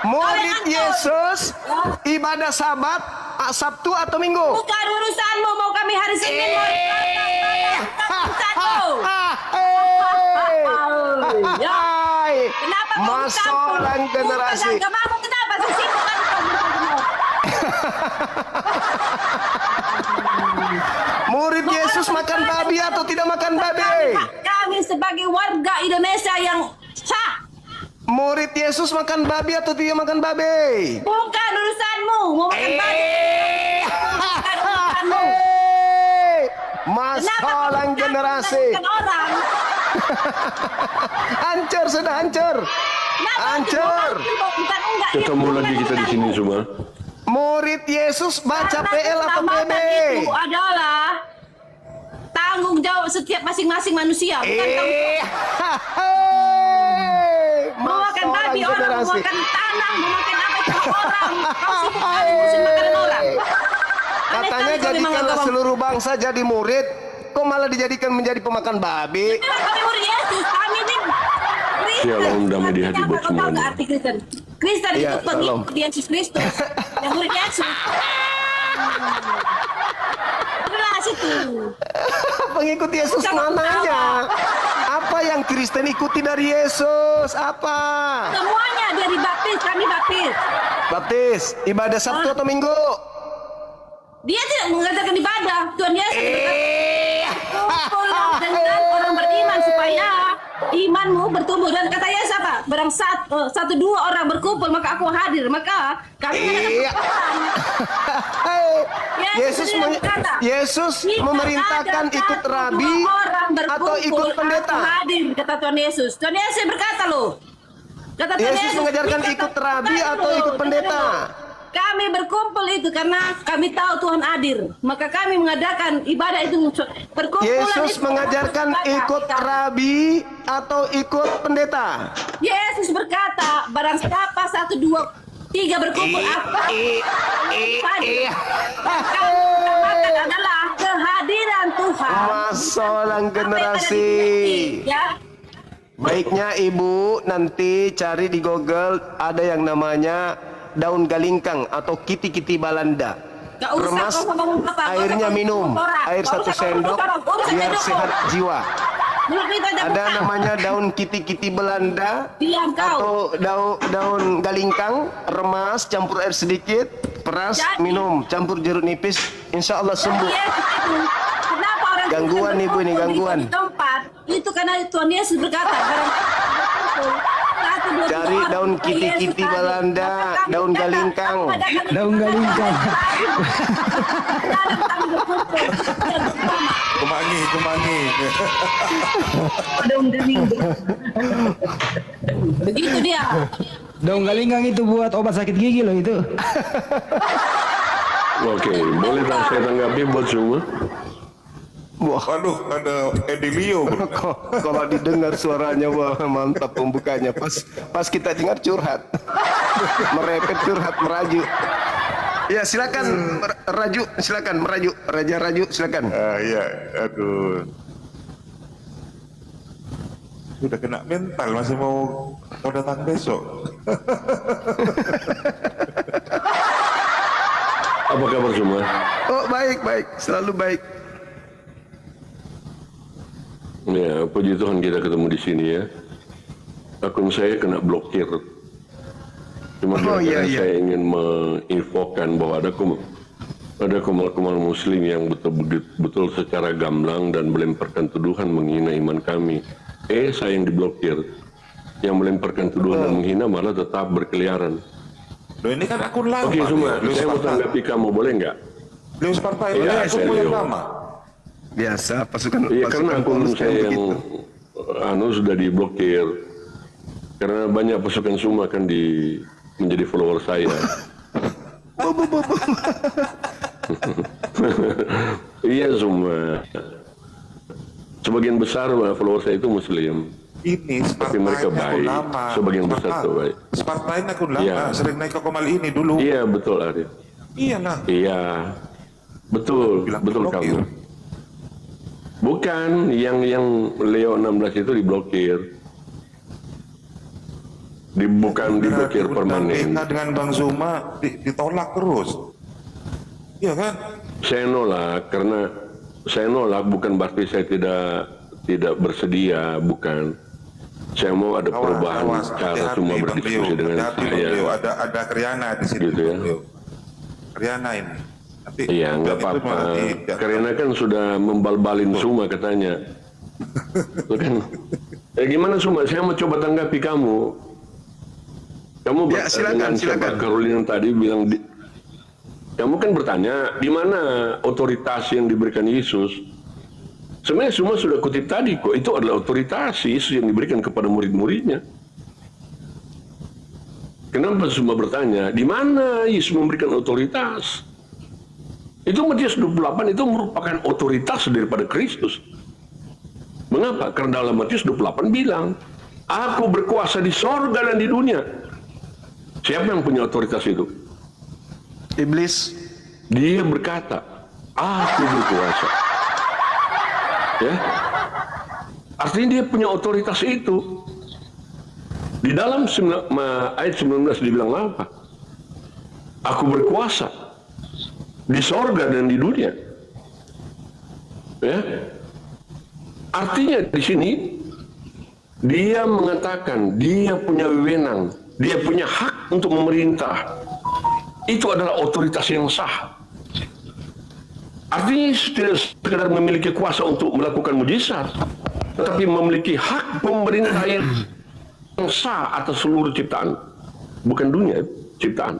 Murid Yesus ibadah Sabat, Sabtu atau Minggu? Bukan urusanmu, mau kami hari Senin, mau kenapa kau masalah generasi. Agamamu kenapa sesibukkan kau? Murid Yesus makan babi atau tidak makan babi? Kami sebagai warga Indonesia yang sah. Murid Yesus makan babi atau tidak makan babi? Bukan urusanmu, mau makan babi. Bukan urusanmu. Masalah generasi. Orang. Hancur. Bukan enggak. Ketemu lagi kita di sini semua. Murid Yesus baca PL atau PB? Itu adalah tanggung jawab setiap masing-masing manusia, bukan memakan babi orang, memakan tanah, memakan apa itu orang. Kau sibuk kali musim makanan orang. Katanya jadikanlah seluruh bangsa jadi murid, kok malah dijadikan menjadi pemakan babi? Kami murid Yesus, kami ini Kristen. Ya Allah, undang di hati buat Kau tahu semuanya. nggak arti Kristen? Kristen Ya, itu pengikut Yesus Kristus, yang murid Yesus. Jelas itu. Pengikut Yesus mananya? Apa yang Kristen ikuti dari Yesus? Apa? Semuanya dia dibaptis, kami baptis. Baptis, ibadah Sabtu atau Minggu? Dia tidak mengajarkan ibadah. Tuhan Yesus berkumpullah dengan orang beriman supaya imanmu bertumbuh. Dan kata Yesus apa? Barang satu dua orang berkumpul maka aku hadir. Maka kami Yesus memerintahkan ikut rabi atau ikut pendeta. Aku hadir, kata Tuhan Yesus. Tuhan Yesus berkata loh. Kata Tuhan Yesus mengajarkan ikut rabi atau ikut pendeta. Kami berkumpul itu karena kami tahu Tuhan hadir. Maka kami mengadakan ibadah itu perkumpulan. Yesus itu mengajarkan ikut rabi atau ikut pendeta. Yesus berkata, barang siapa 1, 2, 3 berkumpul apa? Adalah kehadiran Tuhan. Masalah generasi. Ya. Baiknya ibu nanti cari di Google, ada yang namanya daun galingkang atau kiti-kiti Balanda. Gak usah Remas kau ngomong apa, airnya kau minum, orang. air Gak 1 usah kau sendok ngomong orang. Urusan biar hidupmu. sehat jiwa. Mulut itu aja Ada bukan. namanya daun kiti-kiti Belanda Diam kau. atau daun galingkang, remas campur air sedikit, peras, Jadi- minum, campur jeruk nipis, insya Allah sembuh. Yesus itu, kenapa orang Gangguan Kristen ibu ini, berkumpul gangguan. di tempat itu karena Tuhan Yesus berkata barang satu, dua, Cari tiga orang, daun Yesus kiti-kiti hadir. Balanda, Maka kami daun datang, galingkang. kami adakan Daun galingkang. dalam kami berkumpul dan bersama. Kumangi. Daun galing. Begitu dia. Daun galinggang itu buat obat sakit gigi loh itu. Oke, boleh tak saya tanggapi buat semua? Wah, Waduh, ada Edilio. kalau didengar suaranya wah mantap pembukanya. Pas kita dengar curhat, merepet curhat merajuk. Ya silakan raju, silakan merajuk, Raja Raju silakan. Iya, aduh. Sudah kena mental, masih mau datang besok. Apa kabar semua? Oh, baik, baik. Selalu baik. Ya, puji Tuhan kita ketemu di sini ya. Akun saya kena blokir. Cuma iya. saya ingin menginfokan bahwa ada kumal-kumal muslim yang betul secara gamblang dan melemparkan tuduhan menghina iman kami. Saya yang diblokir. Yang melemparkan tuduhan dan menghina malah tetap berkeliaran. Loh, ini kan akun lama. Oke, semua. Leo Saya mau Sparta. tanggapi kamu, boleh nggak? Leo Sparta ini Iya, kan akun saya yang Leo. lama. Biasa, pasukan Iya, karena akun polos kan saya yang begitu. sudah diblokir. Karena banyak pasukan Suma kan menjadi follower saya. Iya, Suma. Sebagian besar follower saya itu Muslim. Ini Sparta Tapi mereka ini akun baik. lama. Sebagian Sparta. besar tuh baik. Sparta ini akun lama, Iya. sering naik ke Komal ini dulu. Iya, betul Arif. Iyalah. Iya, betul, Bilang betul diblokir. kamu. Bukan, yang Leo 16 itu diblokir. Bukan diblokir permanen. Kita dengan Bang Zuma ditolak terus. Iya kan? Saya nolak karena saya nolak bukan berarti saya tidak bersedia, bukan. Saya mau ada perubahan cara hati-hati, cuma Bang berdiskusi Leo. dengan Hati-hati, Bang saya. Leo. Ada Kriana di sini. Gitu ya. Bang Leo. Kriana ini. Nanti Iya, nggak itu apa-apa. nanti- Karena kan sudah membal-balin Suma katanya. Itu kan. Gimana Suma? Saya mau coba tanggapi kamu. Kamu Ya, silakan, dengan siapa silakan. Karolina tadi bilang kamu kan bertanya di mana otoritas yang diberikan Yesus. Sebenarnya semua sudah kutip tadi kok. Itu adalah otoritas Yesus yang diberikan kepada murid-muridnya. Kenapa semua bertanya di mana Yesus memberikan otoritas? Itu Matius 28 itu merupakan otoritas daripada Kristus. Mengapa? Karena dalam Matius 28 bilang, aku berkuasa di sorga dan di dunia. Siapa yang punya otoritas itu? Iblis. Dia berkata, aku berkuasa. Ya, artinya dia punya otoritas itu. Di dalam ayat 19 dibilang apa? Aku berkuasa di sorga dan di dunia. Ya, artinya di sini dia mengatakan dia punya wewenang, dia punya hak untuk memerintah. Itu adalah otoritas yang sah. Artinya tidak sekedar memiliki kuasa untuk melakukan mujizat, tetapi memiliki hak pemerintah yang sah atas seluruh ciptaan. Bukan dunia, ciptaan.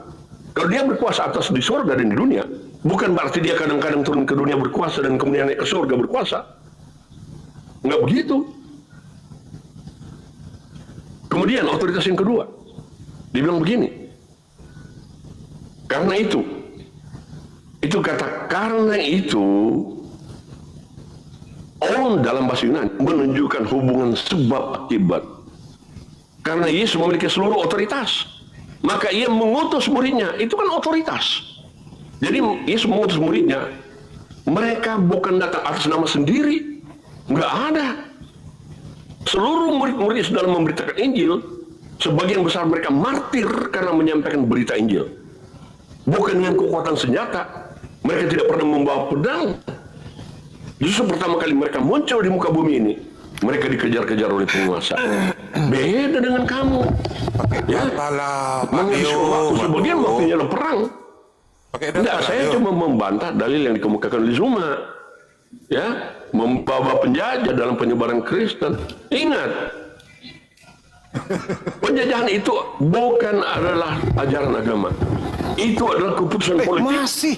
Kalau dia berkuasa atas di surga dan di dunia, bukan berarti dia kadang-kadang turun ke dunia berkuasa dan kemudian naik ke surga berkuasa. Enggak begitu. Kemudian otoritas yang kedua, dibilang begini. Karena itu kata karena itu dalam bahasa Yunani menunjukkan hubungan sebab akibat. Karena Yesus memiliki seluruh otoritas, maka ia mengutus muridnya. Itu kan otoritas. Jadi Yesus mengutus muridnya. Mereka bukan datang atas nama sendiri, nggak ada. Seluruh murid-murid dalam memberitakan Injil, sebagian besar mereka martir karena menyampaikan berita Injil. Bukan dengan kekuatan senjata. Mereka tidak pernah membawa pedang. Justru pertama kali mereka muncul di muka bumi ini, mereka dikejar-kejar oleh penguasa. Beda dengan kamu. Ya, Apalah, Pak menghabiskan Leo. waktu sebagian waktunya adalah perang. Pakai data, Enggak, Pak saya Leo. cuma membantah dalil yang dikemukakan oleh Zuma. Ya, membawa penjajah dalam penyebaran Kristen. Ingat, penjajahan itu bukan adalah ajaran agama. Itu adalah keputusan politik. Masih.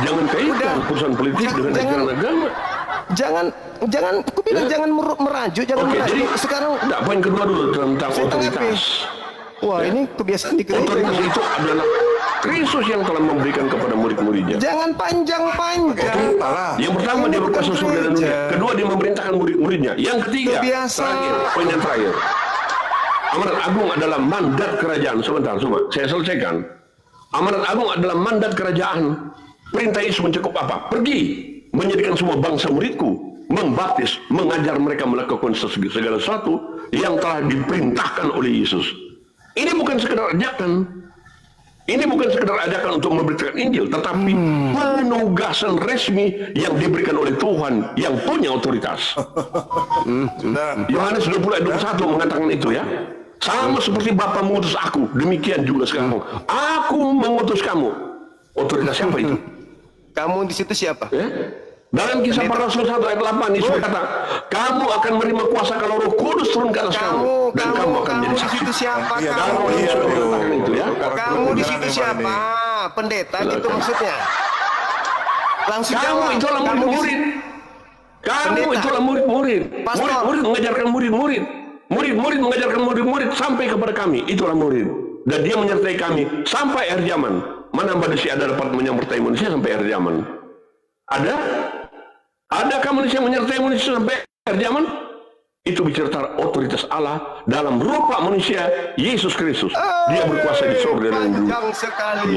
Jangan kaitkan keputusan politik dengan ajaran agama. Jangan, aku bilang jangan merajuk, jangan Oke, merajuk. jadi Sekarang enggak, poin kedua dulu tentang saya tanggapi. otoritas. Wah, ini kebiasaan di Otoritas itu adalah Kristus yang telah memberikan kepada murid-muridnya. Jangan panjang-panjang. Apalah. Yang pertama Ini dia berkuasa bukan surga dan dunia. gereja. Kedua dia memerintahkan murid-muridnya. Yang ketiga, Kebiasaan. terakhir, poin yang terakhir. Amanat agung adalah mandat kerajaan. Sebentar, saya selesaikan. Amanat agung adalah mandat kerajaan. Perintah Yesus mencakup apa? Pergi, menjadikan semua bangsa muridku, membaptis, mengajar mereka melakukan segala sesuatu yang telah diperintahkan oleh Yesus. Ini bukan sekedar ajakan. Ini bukan sekedar ajakan untuk memberitakan Injil, tetapi penugasan resmi yang diberikan oleh Tuhan yang punya otoritas. Yohanes 20 ayat 21 mengatakan itu ya. Sama seperti Bapa mengutus aku, demikian juga sekarang. Aku mengutus kamu. Otoritas siapa itu? Kamu di situ siapa? Ya? Dalam Kisah Para Rasul 1 ayat 8 Yesus berkata, kamu akan menerima kuasa kalau Roh Kudus turun ke atas kamu, dan kamu akan jadi di saksi. situ siapa? Iya, Kamu iya, sudah iya. mengatakan itu ya. Kamu di situ siapa? Pendeta gitu maksudnya. Langsung Kamu jawab. itulah Kamu di murid-murid. Kamu Pendeta. itulah murid-murid. Pastor. Murid-murid mengajarkan murid-murid. Murid-murid mengajarkan murid-murid sampai kepada kami. Itulah murid. Dan dia menyertai kami sampai akhir zaman. Mana manusia ada dapat menyertai manusia sampai akhir zaman? Ada? Adakah manusia menyertai manusia sampai akhir zaman? Itu bicara tentang otoritas Allah dalam rupa manusia Yesus Kristus. Dia berkuasa di surga dan di bumi. panjang sekali.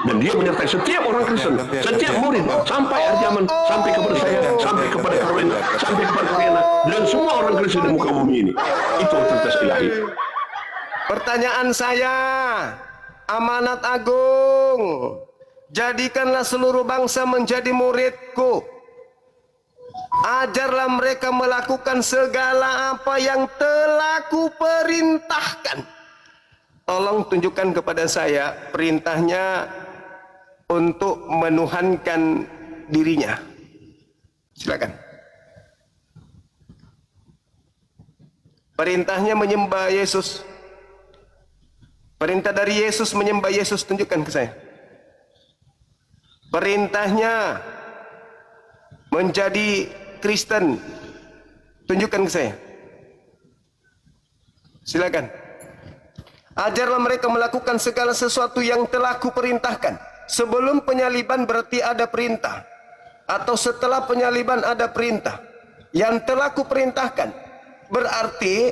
Dan dia menyertai setiap orang Kristen, setiap murid sampai akhir zaman, sampai kepada saya, sampai kepada Karolina, sampai kepada Riana, dan semua orang Kristen di muka bumi ini. Itu otoritas ilahi. Pertanyaan saya, amanat agung, jadikanlah seluruh bangsa menjadi muridku. Ajarlah mereka melakukan segala apa yang telah kuperintahkan. Tolong tunjukkan kepada saya perintahnya untuk menuhankan dirinya. Silakan. Perintahnya menyembah Yesus. Perintah dari Yesus menyembah Yesus, tunjukkan ke saya. Perintahnya menjadi Kristen, tunjukkan ke saya. Silakan. Ajarlah mereka melakukan segala sesuatu yang telah kuperintahkan. Sebelum penyaliban berarti ada perintah, atau setelah penyaliban ada perintah. Yang telah kuperintahkan berarti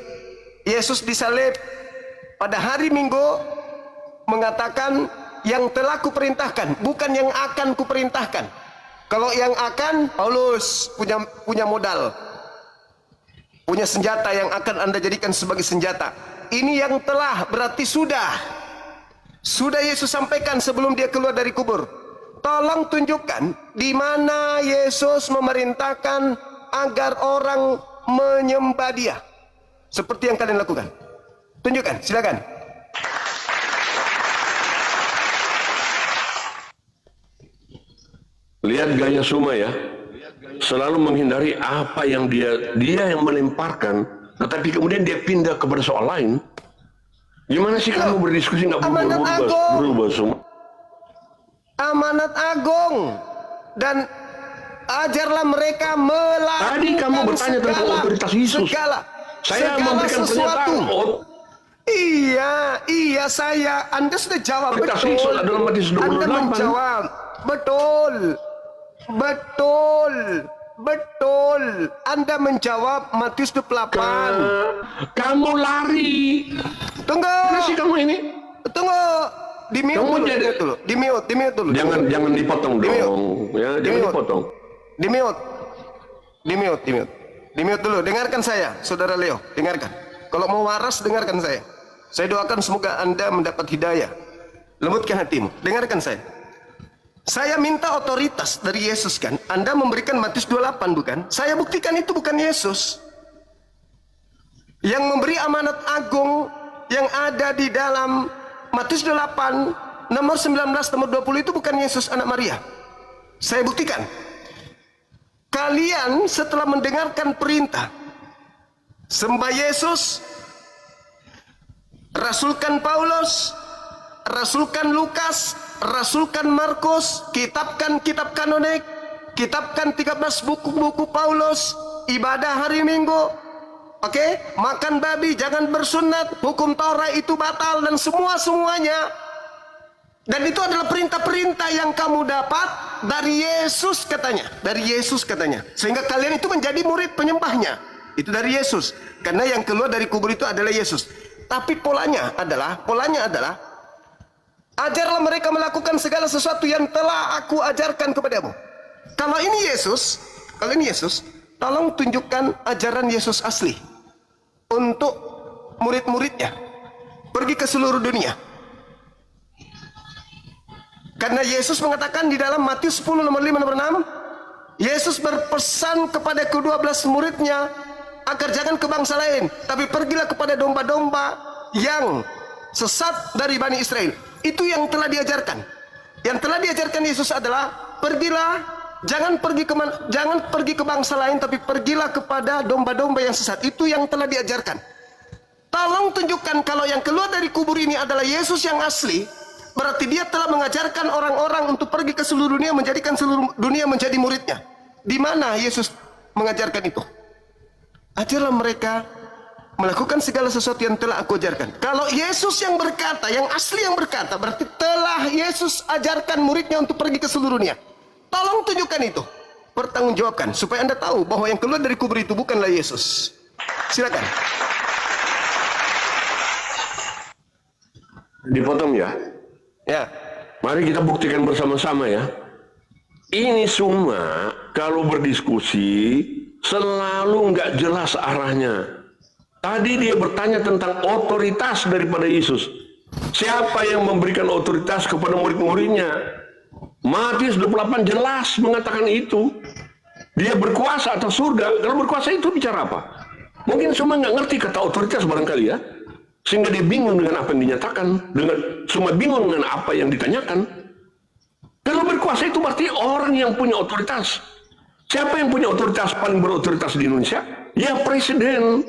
Yesus disalib pada hari Minggu, mengatakan yang telah kuperintahkan, bukan yang akan kuperintahkan. Kalau yang akan, Paulus punya modal, punya senjata yang akan Anda jadikan sebagai senjata. Ini yang telah berarti sudah Yesus sampaikan sebelum dia keluar dari kubur. Tolong tunjukkan di mana Yesus memerintahkan agar orang menyembah Dia seperti yang kalian lakukan. Tunjukkan, silakan. Lihat gaya Suma ya, selalu menghindari apa yang dia yang melemparkan, tetapi kemudian dia pindah kepada soal lain. Gimana sih kamu berdiskusi nggak berubah Suma? Amanat agung, dan ajarlah mereka melakukan Tadi kamu bertanya tentang otoritas Yesus. Saya memberikan pernyataan. Iya saya. Anda sudah jawab, Otoritas betul. Yesus adalah Matius 28. Anda menjawab, betul. Anda menjawab Matius 28. Kamu lari. Tunggu. Mana sih kamu ini? Tunggu. Di mute Kamu dulu, jadi- dulu. Di mute dulu. Jangan dipotong Di mute. dong. Ya, Di jangan mute. dipotong. Di mute dulu. Dengarkan saya, Saudara Leo. Dengarkan. Kalau mau waras, dengarkan saya. Saya doakan semoga Anda mendapat hidayah. Lembutkan hatimu. Dengarkan saya. Saya minta otoritas dari Yesus kan. Anda memberikan Matius 28 bukan? Saya buktikan itu bukan Yesus. Yang memberi amanat agung yang ada di dalam Matius 28 nomor 19 nomor 20 itu bukan Yesus anak Maria. Saya buktikan. Kalian setelah mendengarkan perintah sembah Yesus, rasulkan Paulus, rasulkan Lukas, rasulkan Markus, kitabkan kitab kanonik, kitabkan 13 buku-buku Paulus, ibadah hari Minggu, oke? Makan babi, jangan bersunat, hukum Taurat itu batal, dan semuanya. Dan itu adalah perintah-perintah yang kamu dapat dari Yesus katanya. Dari Yesus katanya. Sehingga kalian itu menjadi murid penyembahnya. Itu dari Yesus. Karena yang keluar dari kubur itu adalah Yesus. Tapi polanya adalah ajarlah mereka melakukan segala sesuatu yang telah aku ajarkan kepadamu. Kalau ini Yesus, tolong tunjukkan ajaran Yesus asli untuk murid-muridnya pergi ke seluruh dunia. Karena Yesus mengatakan di dalam Matius 10 nomor 5 nomor 6, Yesus berpesan kepada ke-12 muridnya agar jangan ke bangsa lain, tapi pergilah kepada domba-domba yang sesat dari Bani Israel. Itu yang telah diajarkan. Yang telah diajarkan Yesus adalah pergilah, jangan pergi ke bangsa lain, tapi pergilah kepada domba-domba yang sesat. Itu yang telah diajarkan. Tolong tunjukkan kalau yang keluar dari kubur ini adalah Yesus yang asli, berarti dia telah mengajarkan orang-orang untuk pergi ke seluruh dunia, menjadikan seluruh dunia menjadi muridnya. Di mana Yesus mengajarkan itu? Ajarlah mereka melakukan segala sesuatu yang telah aku ajarkan. Kalau Yesus yang berkata, yang asli yang berkata, berarti telah Yesus ajarkan muridnya untuk pergi ke seluruh dunia. Tolong tunjukkan itu, pertanggungjawabkan, supaya Anda tahu bahwa yang keluar dari kubur itu bukanlah Yesus. Silakan. Dipotong ya. Ya. Mari kita buktikan bersama-sama ya. Ini semua kalau berdiskusi selalu nggak jelas arahnya. Tadi dia bertanya tentang otoritas daripada Yesus. Siapa yang memberikan otoritas kepada murid-muridnya? Matius 28 jelas mengatakan itu. Dia berkuasa atas surga. Kalau berkuasa itu bicara apa? Mungkin semua nggak ngerti kata otoritas barangkali ya. Sehingga dia bingung dengan apa yang dinyatakan. Semua bingung dengan apa yang ditanyakan. Kalau berkuasa itu berarti orang yang punya otoritas. Siapa yang punya otoritas, paling berotoritas di Indonesia? Ya presiden.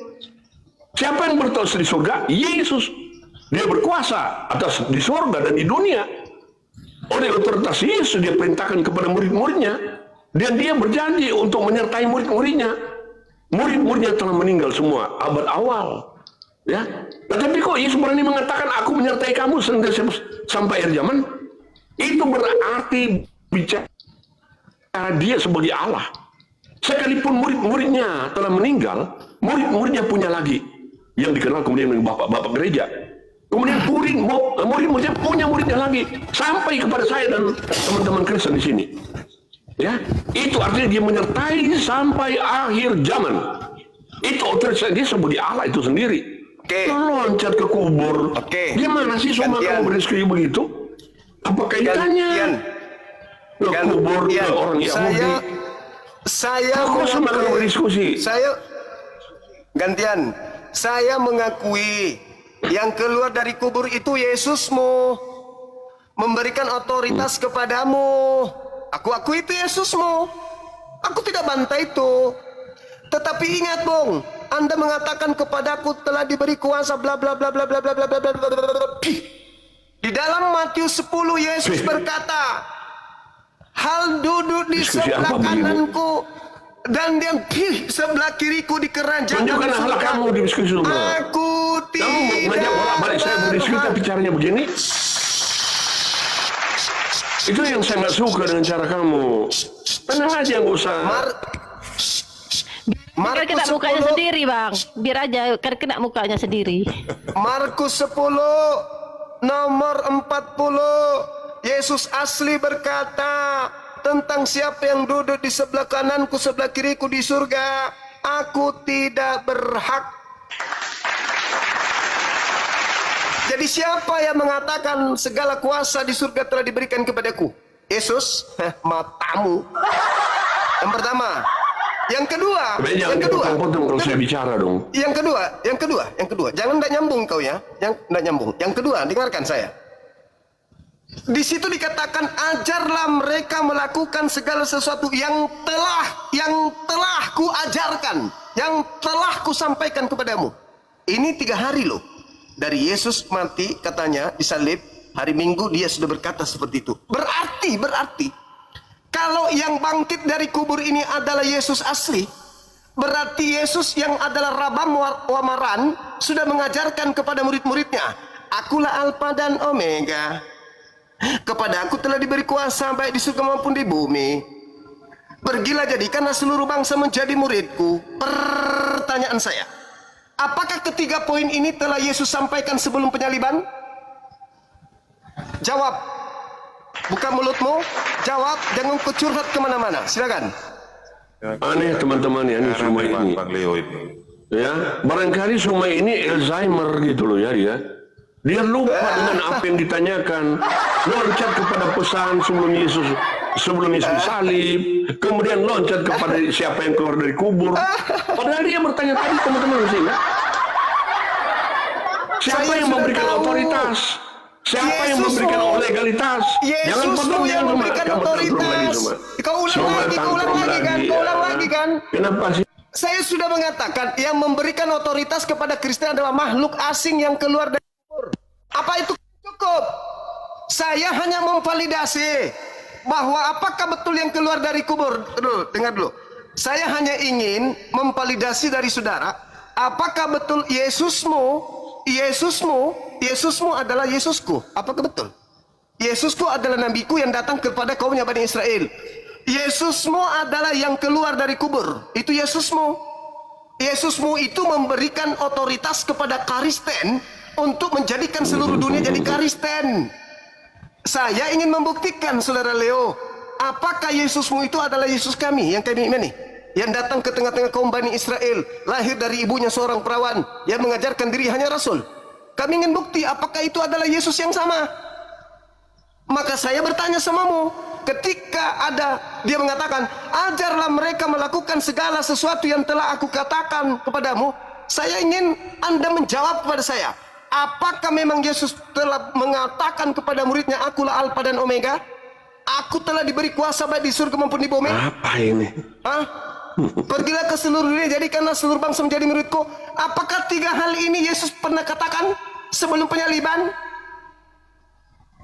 Siapa yang berkuasa di surga? Yesus. Dia berkuasa atas di surga dan di dunia. Oleh otoritas Yesus dia perintahkan kepada murid-muridnya. Dan dia berjanji untuk menyertai murid-muridnya. Murid-muridnya telah meninggal semua abad awal. Ya, tetapi kok Yesus berani mengatakan aku menyertai kamu sampai akhir zaman? Itu berarti bicara dia sebagai Allah. Sekalipun murid-muridnya telah meninggal, murid-muridnya punya lagi yang dikenal kemudian dengan bapak-bapak gereja. Kemudian murid-muridnya punya muridnya lagi sampai kepada saya dan teman-teman Kristen di sini. Ya, itu artinya dia menyertai sampai akhir zaman. Itu otoritas dia sebagai Allah itu sendiri. Loncat ke kubur. Gimana sih semua kamu berdiskusi begitu? Apa kaitannya? Ke kubur ke orang Yahudi. Saya berdiskusi. Saya mengakui yang keluar dari kubur itu Yesusmu, memberikan otoritas kepadamu. Aku akui itu Yesusmu. Aku tidak bantah itu. Tetapi ingat, Bung, Anda mengatakan kepadaku telah diberi kuasa bla bla bla bla bla bla bla bla bla bla. Di dalam Matius 10 Yesus berkata, hal duduk di sebelah kananku dan dia sebelah kiriku di kerajaan surga. Kamu diskusi dulu. Aku tidak. Kamu mengajak bolak-balik saya berdiskusi tapi caranya begini. Itu yang saya nggak suka dengan cara kamu. Tenang aja, nggak usah. Biar kena mukanya sendiri, Bang. Biar aja kan kena mukanya sendiri. Markus 10 nomor 40. Yesus asli berkata tentang siapa yang duduk di sebelah kananku, sebelah kiriku di surga. Aku tidak berhak. Jadi siapa yang mengatakan segala kuasa di surga telah diberikan kepadaku? Yesus? Matamu. Yang pertama. Yang kedua, kalau saya bicara dong. Yang kedua, jangan tidak nyambung kau ya, Yang kedua, dengarkan saya. Di situ dikatakan ajarlah mereka melakukan segala sesuatu yang telah ku ajarkan, yang telah ku sampaikan kepadamu. Ini 3 hari loh dari Yesus mati katanya disalib, hari Minggu dia sudah berkata seperti itu. Berarti kalau yang bangkit dari kubur ini adalah Yesus asli, berarti Yesus yang adalah Rabam Wamaran sudah mengajarkan kepada murid-muridnya, akulah Alfa dan Omega. Kepada aku telah diberi kuasa baik di surga maupun di bumi. Pergilah jadikanlah seluruh bangsa menjadi muridku. Pertanyaan saya, apakah ketiga poin ini telah Yesus sampaikan sebelum penyaliban? Jawab. Buka mulutmu, jawab, jangan kau curhat kemana-mana. Silakan. Aneh teman-teman ya, ini semua ini. Bang Leo ini. Ya, barangkali semua ini Alzheimer gitu loh ya dia. Dia lupa dengan apa yang ditanyakan. Loncat kepada pesan sebelum Yesus salib, kemudian loncat kepada siapa yang keluar dari kubur. Padahal dia bertanya tadi teman-teman sih. Siapa Saya yang sudah memberikan tahu. otoritas? Siapa yang Yesusmu. memberikan legalitas? Yesusmu yang memberikan otoritas. Kau ulang lagi kan? Kau ulang lagi kan? Kenapa sih? Saya sudah mengatakan yang memberikan otoritas kepada Kristen adalah makhluk asing yang keluar dari kubur. Apa itu cukup? Saya hanya memvalidasi bahwa apakah betul yang keluar dari kubur. Dengar dulu. Saya hanya ingin memvalidasi dari saudara, apakah betul Yesusmu adalah Yesusku? Apakah betul? Yesusku adalah nabiku yang datang kepada kaumnya Bani Israel. Yesusmu adalah yang keluar dari kubur. Itu Yesusmu. Yesusmu itu memberikan otoritas kepada Kristen untuk menjadikan seluruh dunia jadi Kristen. Saya ingin membuktikan, saudara Leo, apakah Yesusmu itu adalah Yesus kami yang kami imani, yang datang ke tengah-tengah kaum Bani Israel, lahir dari ibunya seorang perawan, yang mengajarkan diri hanya Rasul. Kami ingin bukti apakah itu adalah Yesus yang sama. Maka saya bertanya samamu, ketika dia mengatakan, ajarlah mereka melakukan segala sesuatu yang telah aku katakan kepadamu, saya ingin Anda menjawab kepada saya, apakah memang Yesus telah mengatakan kepada muridnya, akulah Alfa dan Omega? Aku telah diberi kuasa baik di surga maupun di bumi. Apa ini? Hah? Pergilah ke seluruh dunia, jadikanlah seluruh bangsa menjadi muridku. Apakah 3 hal ini Yesus pernah katakan sebelum penyaliban?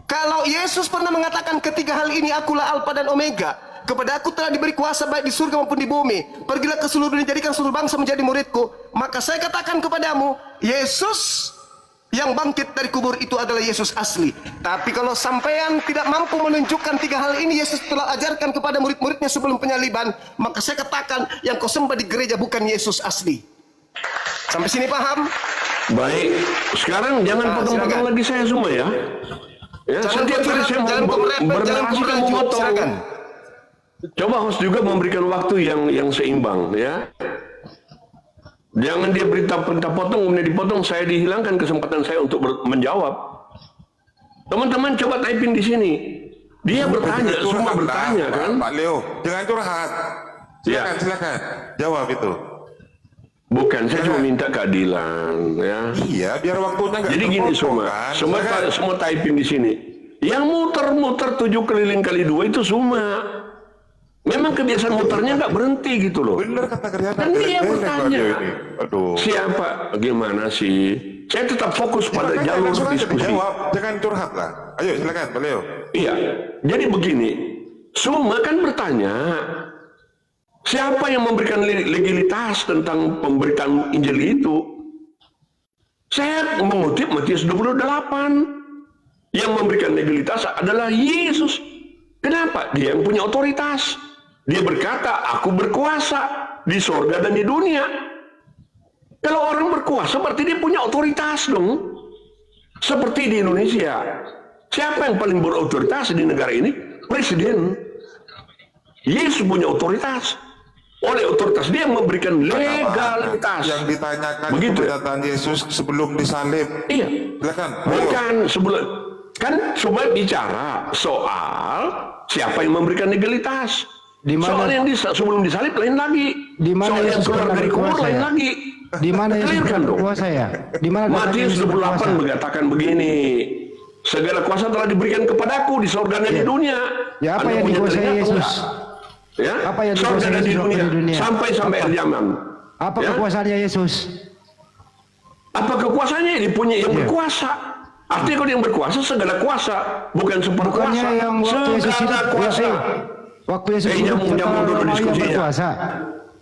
Kalau Yesus pernah mengatakan ketiga hal ini, akulah Alfa dan Omega, kepada aku telah diberi kuasa baik di surga maupun di bumi, pergilah ke seluruh dunia, jadikan seluruh bangsa menjadi muridku, maka saya katakan kepadamu, Yesus yang bangkit dari kubur itu adalah Yesus asli. Tapi kalau sampean tidak mampu menunjukkan 3 hal ini Yesus telah ajarkan kepada murid-muridnya sebelum penyaliban, maka saya katakan yang kau sembah di gereja bukan Yesus asli. Sampai sini paham? Baik, sekarang jangan potong-potong lagi saya semua ya. Ya, setiap kali saya bernarasi dan memotong. Coba host juga memberikan waktu yang seimbang ya. Jangan dia perintah potong, kemudian dipotong, saya dihilangkan kesempatan saya untuk menjawab. Teman-teman coba typing di sini. Dia bertanya, semua bertanya kan? Pak Leo, jangan curhat. Silakan. Jawab itu. Bukan, saya cuma minta keadilan ya. Iya, biar waktunya nggak Jadi gini terpotong, semua typing di sini. Yang muter-muter 7 keliling kali 2 itu semua. Memang kebiasaan muternya nggak berhenti gitu loh. Bener kata kerjaan. Dan dia bertanya, Aduh. siapa? Gimana sih? Saya tetap fokus pada jalur diskusi. Jawab, jangan curhat lah. Ayo silakan, Pak Leo. Iya, jadi begini. Semua kan bertanya, siapa yang memberikan legalitas tentang pemberitaan Injil itu? Saya mengutip Matius 28. Yang memberikan legalitas adalah Yesus. Kenapa? Dia yang punya otoritas. Dia berkata, aku berkuasa di sorga dan di dunia. Kalau orang berkuasa berarti dia punya otoritas dong. Seperti di Indonesia. Siapa yang paling berotoritas di negara ini? Presiden. Yesus punya otoritas. Oleh otoritas dia memberikan legalitas. Yang ditanyakan begitu kebenaran Yesus sebelum disalib. Iya. Silakan. Bukan sebelum. Kan cuma bicara soal siapa yang memberikan legalitas. Soal yang sebelum disalib lain lagi. Di mana soal yang Yesus keluar pernah dari kubur berkuasa lain ya? lagi. Di mana Yesus Clearkan dong. berkuasa ya? Di mana Matius Yesus berkuasa? 28 mengatakan begini. Segala kuasa telah diberikan kepadaku di sorga dan di dunia. Ya, apa Anda yang punya dikuasai telinga atau Yesus? enggak? Ya? Apa yang sorga dikuasai dan di Yesus waktu dunia. di dunia? Sampai akhir zaman. Apa Ya? kekuasaannya Yesus? Apa kekuasaannya? Dia punya yang berkuasa. Artinya kalau yang berkuasa segala kuasa, bukan separuh kuasa. Bukannya yang waktu Yesus hidup, segala kuasa. waktu Yesus hidup nyambung dulu Romawi yang diskusinya. berkuasa.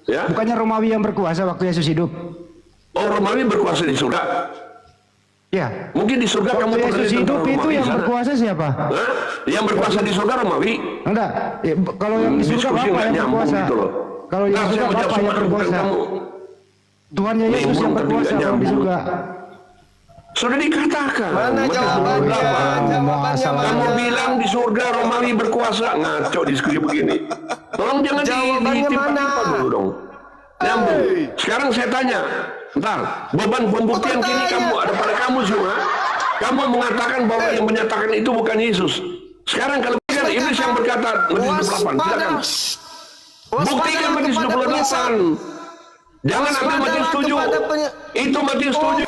Ya? Bukannya Romawi yang berkuasa waktu Yesus hidup? Oh, Romawi berkuasa di surga. Ya. Mungkin di surga kamu Waktu pernah Yesus lihat hidup tentang itu Romawi yang sana. berkuasa siapa? Hah? Yang berkuasa di surga Romawi. Enggak. Kalau yang di surga Diskusi Bapak nggak yang nyambung berkuasa. gitu loh. Kalau yang Nah, di saya surga menjawab Bapak yang semua, bukan berkuasa. kamu. Tuhannya Yesus Nyambung, yang tapi berkuasa nggak kalau di nyambung. surga. Sudah dikatakan. Mana Matius jawabannya? 28. Jawabannya Masalah. Kamu mana? bilang di surga Romawi berkuasa. Ngaco diskusi begini. Tolong jangan Jawabannya ditimpa-timpa mana? dulu dong. Nyambung. Sekarang saya tanya, ntar beban pembuktian kini ada pada kamu semua. Kamu mengatakan bahwa yang menyatakan itu bukan Yesus. Sekarang kalau bukan iblis yang berkata Matius 28, silakan. Buktikan Matius 28. Jangan ambil Matius 7. Itu Matius 7.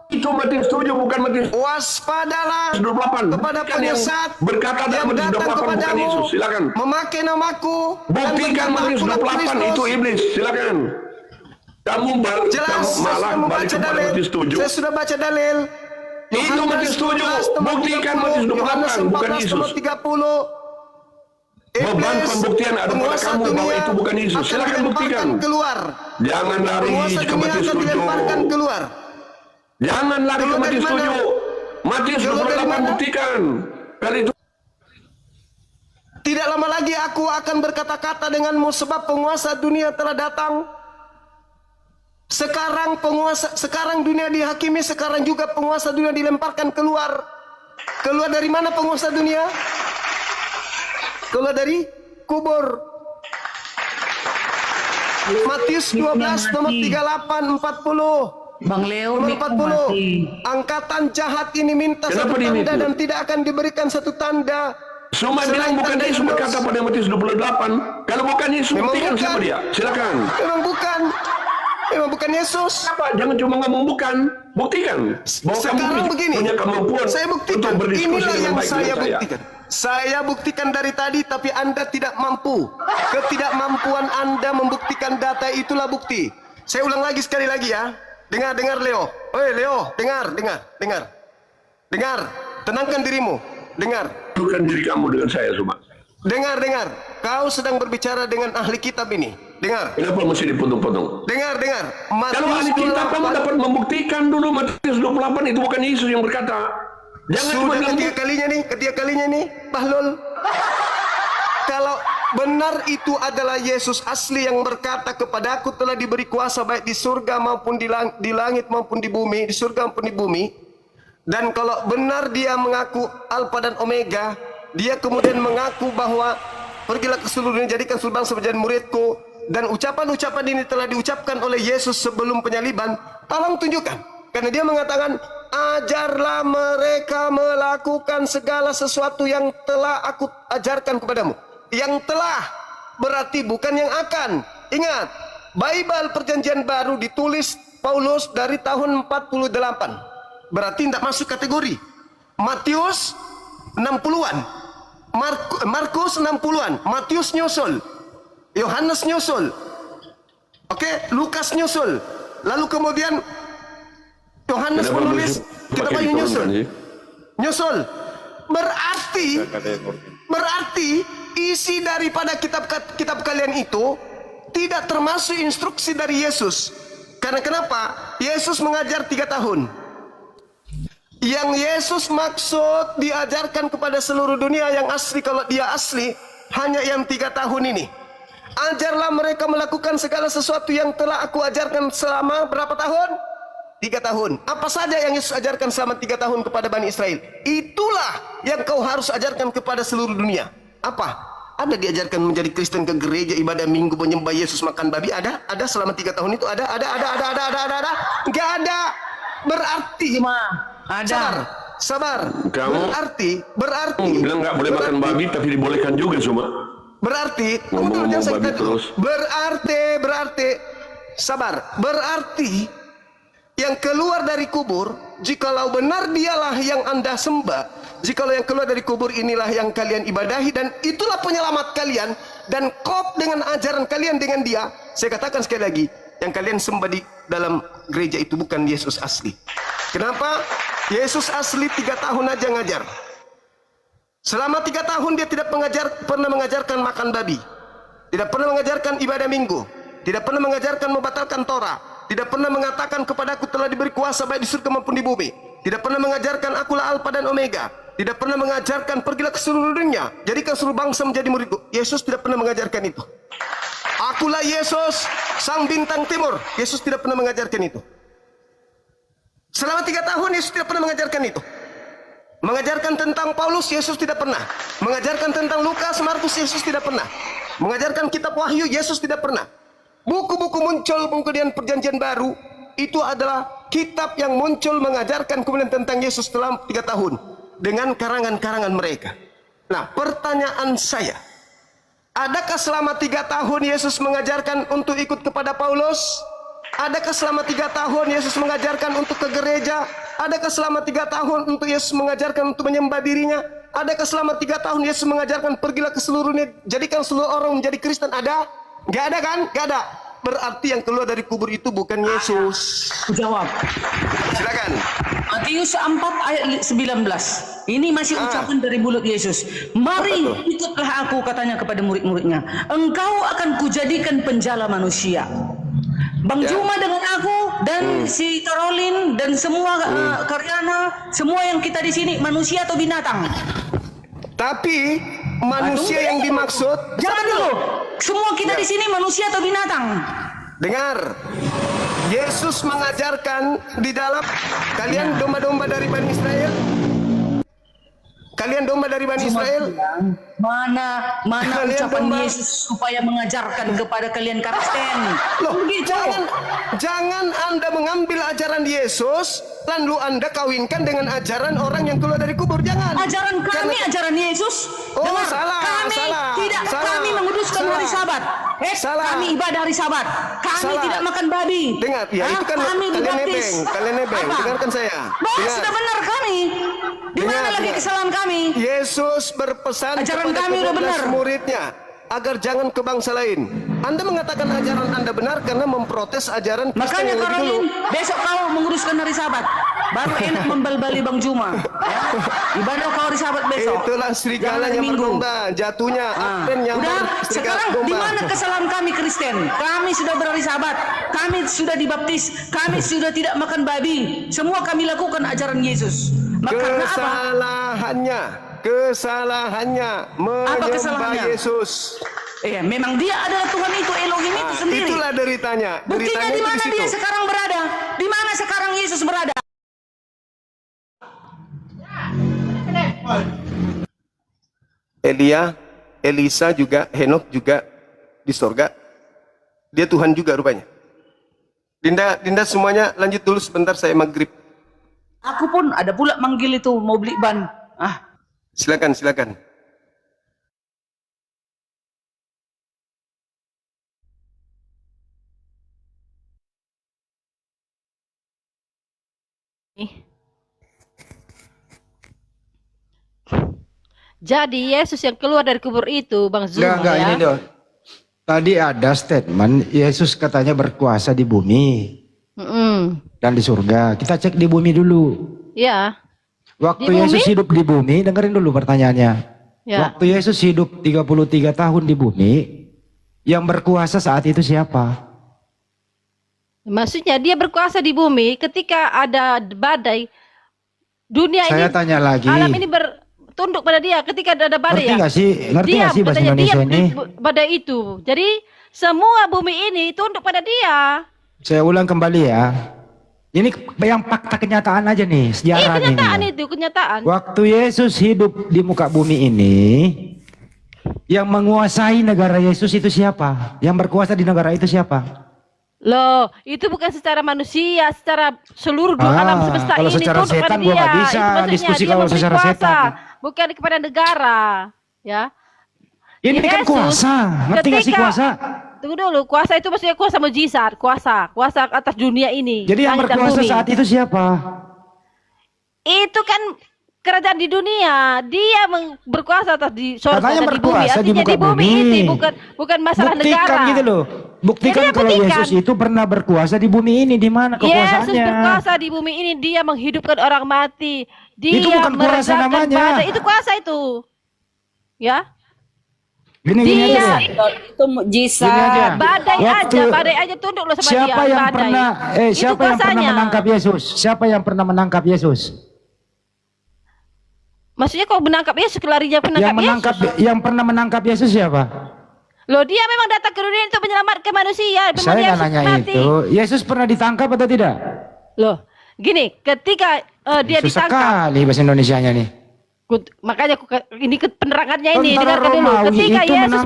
Itu Matius 7 bukan Matius Waspadalah 28. kepada Kan yang penyesat berkata dalam yang Matius datang 28 bukan kepadamu, Yesus. Silakan. memakai namaku dan Buktikan berkata, Matius "Akulah 28 Kristus." itu iblis. Silakan. Kamu Jelas, kamu saya malah sudah balik membaca kepada dalil. Matius 7. Saya sudah baca dalil. Itu Matius 7. Buktikan Matius 28 bukan Yesus. 30. Beban pembuktian ada pada penguasa kamu bahwa dunia itu bukan Yesus. akan Silakan buktikan. dilemparkan keluar. Jangan lari Penguasa ke dunia Matius akan 7. dilemparkan keluar. Jangan lari ke Keluar dari Matius mana? 7. Matius Keluar dari 28 mana? buktikan. Kali itu Tidak lama lagi aku akan berkata-kata denganmu sebab penguasa dunia telah datang. Sekarang dunia dihakimi, sekarang juga penguasa dunia dilemparkan keluar. Keluar dari mana penguasa dunia? Keluar dari kubur. Matius 12 nomor 38 40. Bang Leo, Nomor Miko 40. mati. Angkatan jahat ini minta Kenapa satu dia tanda itu? dan tidak akan diberikan satu tanda. Suma bilang bukan tanda Yesus Yunus. berkata pada Matius 28. Kalau bukan Yesus, Memang buktikan bukan. siapa dia. Silakan. Memang bukan. Memang bukan Yesus. Apa? Jangan cuma ngomong bukan. Buktikan. Bahwa Sekarang kamu begini, punya kemampuan saya buktikan. untuk berdiskusi Inilah dengan yang baik saya dengan buktikan. Saya buktikan dari tadi, tapi Anda tidak mampu. Ketidakmampuan Anda membuktikan data itulah bukti. Saya ulang lagi sekali lagi ya. Dengar Leo. Oi Leo, dengar. Dengar. Tenangkan dirimu. Dengar. Bukan diri kamu dengan saya, Suma. Dengar. Kau sedang berbicara dengan ahli kitab ini. Dengar. Kenapa mesti dipotong-potong? Dengar. Kalau ahli kitab kamu dapat membuktikan dulu Matius 28 itu bukan Yesus yang berkata. Jangan cuma Sudah bilang ketiga kalinya nih, Bahlul. Kalau benar itu adalah Yesus asli yang berkata kepadaku telah diberi kuasa baik di surga maupun di langit maupun di bumi, di surga maupun di bumi. Dan kalau benar dia mengaku Alfa dan Omega, dia kemudian mengaku bahwa pergilah ke seluruh dunia, jadikan seluruh bangsa menjadi muridku. Dan ucapan-ucapan ini telah diucapkan oleh Yesus sebelum penyaliban. Tolong tunjukkan. Karena dia mengatakan, ajarlah mereka melakukan segala sesuatu yang telah aku ajarkan kepadamu. Yang telah berarti bukan yang akan. Ingat, Bible Perjanjian Baru ditulis Paulus dari tahun 48. Berarti tidak masuk kategori. Matius 60-an. Markus 60-an. Matius nyusul. Yohanes nyusul. Oke, Lukas nyusul. Lalu kemudian Yohanes Kenapa menulis kitab pakai Wahyu nyusul. diturunkan sih? Nyusul. Berarti isi daripada kitab kalian itu tidak termasuk instruksi dari Yesus. Karena kenapa? Yesus mengajar 3 tahun. Yang Yesus maksud diajarkan kepada seluruh dunia yang asli, kalau dia asli, hanya yang 3 tahun ini. Ajarlah mereka melakukan segala sesuatu yang telah aku ajarkan selama berapa tahun? 3 tahun. Apa saja yang Yesus ajarkan selama 3 tahun kepada Bani Israel? Itulah yang kau harus ajarkan kepada seluruh dunia. Apa? Ada diajarkan menjadi Kristen, ke gereja, ibadah minggu, menyembah Yesus, makan babi? Ada? Ada selama 3 tahun itu? Ada? Enggak ada. Berarti Ada. Sabar. Kamu Berarti bilang nggak boleh makan babi, tapi dibolehkan juga, Suma. Berarti Ngomong-ngomong babi terus. Berarti sabar. Berarti yang keluar dari kubur, jikalau benar dialah yang Anda sembah, jikalau yang keluar dari kubur inilah yang kalian ibadahi, dan itulah penyelamat kalian, dan kop dengan ajaran kalian dengan dia, saya katakan sekali lagi, yang kalian sembah di dalam gereja itu bukan Yesus asli. Kenapa? Yesus asli 3 tahun aja ngajar. Selama 3 tahun dia tidak pernah mengajarkan makan babi, tidak pernah mengajarkan ibadah minggu, tidak pernah mengajarkan membatalkan Torah, tidak pernah mengatakan kepadaku telah diberi kuasa baik di surga maupun di bumi, tidak pernah mengajarkan akulah Alfa dan Omega, tidak pernah mengajarkan pergilah ke seluruh dunia, jadikan seluruh bangsa menjadi muridku. Yesus tidak pernah mengajarkan itu. Akulah Yesus, sang bintang timur. Yesus tidak pernah mengajarkan itu. Selama 3 tahun Yesus tidak pernah mengajarkan itu. Mengajarkan tentang Paulus, Yesus tidak pernah. Mengajarkan tentang Lukas, Markus, Yesus tidak pernah. Mengajarkan kitab Wahyu, Yesus tidak pernah. Buku-buku muncul kemudian perjanjian baru, itu adalah kitab yang muncul mengajarkan kemudian tentang Yesus dalam 3 tahun. Dengan karangan-karangan mereka. Nah, pertanyaan saya, adakah selama 3 tahun Yesus mengajarkan untuk ikut kepada Paulus? Adakah selama 3 tahun Yesus mengajarkan untuk ke gereja? Adakah selama 3 tahun untuk Yesus mengajarkan untuk menyembah dirinya? Adakah selama 3 tahun Yesus mengajarkan pergilah ke seluruhnya, jadikan seluruh orang menjadi Kristen? Ada? Gak ada kan? Gak ada. Berarti yang keluar dari kubur itu bukan Yesus. Jawab. Silakan. Matius 4 ayat 19. Ini masih ucapan dari mulut Yesus. Mari ikutlah aku, katanya kepada murid-muridnya. Engkau akan kujadikan penjala manusia. Bang Juma dengan aku dan si Caroline dan semua Karyana, semua yang kita di sini manusia atau binatang? Tapi manusia yang dimaksud, Jangan dulu. Semua kita di sini manusia atau binatang? dengar. Yesus mengajarkan di dalam kalian domba-domba dari Bani Israel. Kalian domba dari Bani Israel. Mana Kalian ucapan domba. Yesus supaya mengajarkan kepada kalian Kristen? Loh, Begitu. jangan Anda mengambil ajaran Yesus lalu Anda kawinkan dengan ajaran orang yang keluar dari kubur. Jangan. Ajaran kami, ajaran Yesus. Oh, Dengar, salah, kami salah, tidak, salah, kami menguduskan salah. hari Sabat. Salah. Kami ibadah hari Sabat. Kami Salah. tidak makan babi. Dengar, ya itu kan kami kalian dibaptis. nebeng, kalian nebeng. Apa? Dengarkan saya. Bah, sudah benar kami. Di mana Dengar, lagi dengar. kesalahan kami? Yesus berpesan Ajaran kepada kami udah benar. muridnya agar jangan ke bangsa lain. Anda mengatakan ajaran Anda benar karena memprotes ajaran Kristen Makanya yang lebih dulu. Caroline, besok kau menguruskan hari Sabat. Baru enak membal-bali Bang Juma. Ya? Ibadah kau hari Sabat besok. Itulah Jangan serigalanya hari Minggu. berdomba, jatuhnya Advent yang Udah, serigala sekarang domba. di mana kesalahan kami Kristen? Kami sudah berhari Sabat, kami sudah dibaptis, kami sudah tidak makan babi. Semua kami lakukan ajaran Yesus. Maka karena apa? Kesalahannya menyembah kesalahannya? Yesus. Memang dia adalah Tuhan itu, Elohim itu sendiri. Itulah deritanya. Buktinya Deritanya di itu mana situ. dia sekarang berada? Di mana sekarang Yesus berada? Elia, Elisa juga, Henok juga di sorga. Dia Tuhan juga rupanya. Dinda semuanya lanjut dulu sebentar, saya maghrib. Aku pun ada pula manggil itu mau beli ban. Silakan. Jadi Yesus yang keluar dari kubur itu, Bang Zuma Enggak, ya. ini dong. Tadi ada statement Yesus katanya berkuasa di bumi dan di surga. Kita cek di bumi dulu. Ya. Waktu Di Yesus bumi? hidup di bumi, dengerin dulu pertanyaannya. Ya. Waktu Yesus hidup 33 tahun di bumi, yang berkuasa saat itu siapa? Maksudnya dia berkuasa di bumi ketika ada badai. Dunia Saya ini, tanya lagi. alam ini bertunduk pada dia ketika ada badai Ngerti ya. nggak sih? Ngerti nggak sih bahasa katanya Indonesia diam ini? di badai itu. Jadi semua bumi ini tunduk pada dia. Saya ulang kembali ya. Ini yang fakta kenyataan aja nih, sejarah Kenyataan ini. itu, kenyataan. Waktu Yesus hidup di muka bumi ini, yang menguasai negara Yesus itu siapa? Yang berkuasa di negara itu siapa? Loh, itu bukan secara manusia, secara seluruh alam semesta kalau ini secara tunduk pada setan gua dia. nggak bisa Itu maksudnya diskusi dia kalau memberi secara kuasa, setan. bukan kepada negara, ya. Ini kan Yesus, kuasa, ngerti nggak sih ketika- kuasa? Tunggu dulu, kuasa itu maksudnya kuasa mujizat, kuasa atas dunia ini. Jadi yang langit dan berkuasa bumi. saat itu siapa? Itu kan kerajaan di dunia, dia berkuasa atas di sorga Katanya dan di bumi. berkuasa di Artinya muka di bumi bumi. ini bukan masalah Buktikan negara. gitu loh. Buktikan Jadi kalau buktikan. Yesus itu pernah berkuasa di bumi ini. Di mana Yesus kekuasaannya? berkuasa di bumi ini, dia menghidupkan orang mati. Dia Itu bukan kuasa meredakan namanya. badai. Itu kuasa itu. Ya. Gini Dia- aja. Itu mukjizat. Gini aja. Badai aja tunduk loh sama dia. Siapa yang badai. pernah Itu siapa yang pernah kuasanya. menangkap Yesus? Siapa yang pernah menangkap Yesus? Maksudnya kau menangkap Yesus, larinya menangkap Yesus. Yang pernah menangkap Yesus siapa? Loh, dia memang datang ke dunia untuk menyelamatkan manusia. Memang Saya dia nggak nanya mati. itu. Yesus pernah ditangkap atau tidak? Loh, gini, ketika dia Susah ditangkap. sekali bahasa Indonesianya nih. Makanya ini penerangannya ini, Tentara dengarkan dulu. Romawi Ketika itu Yesus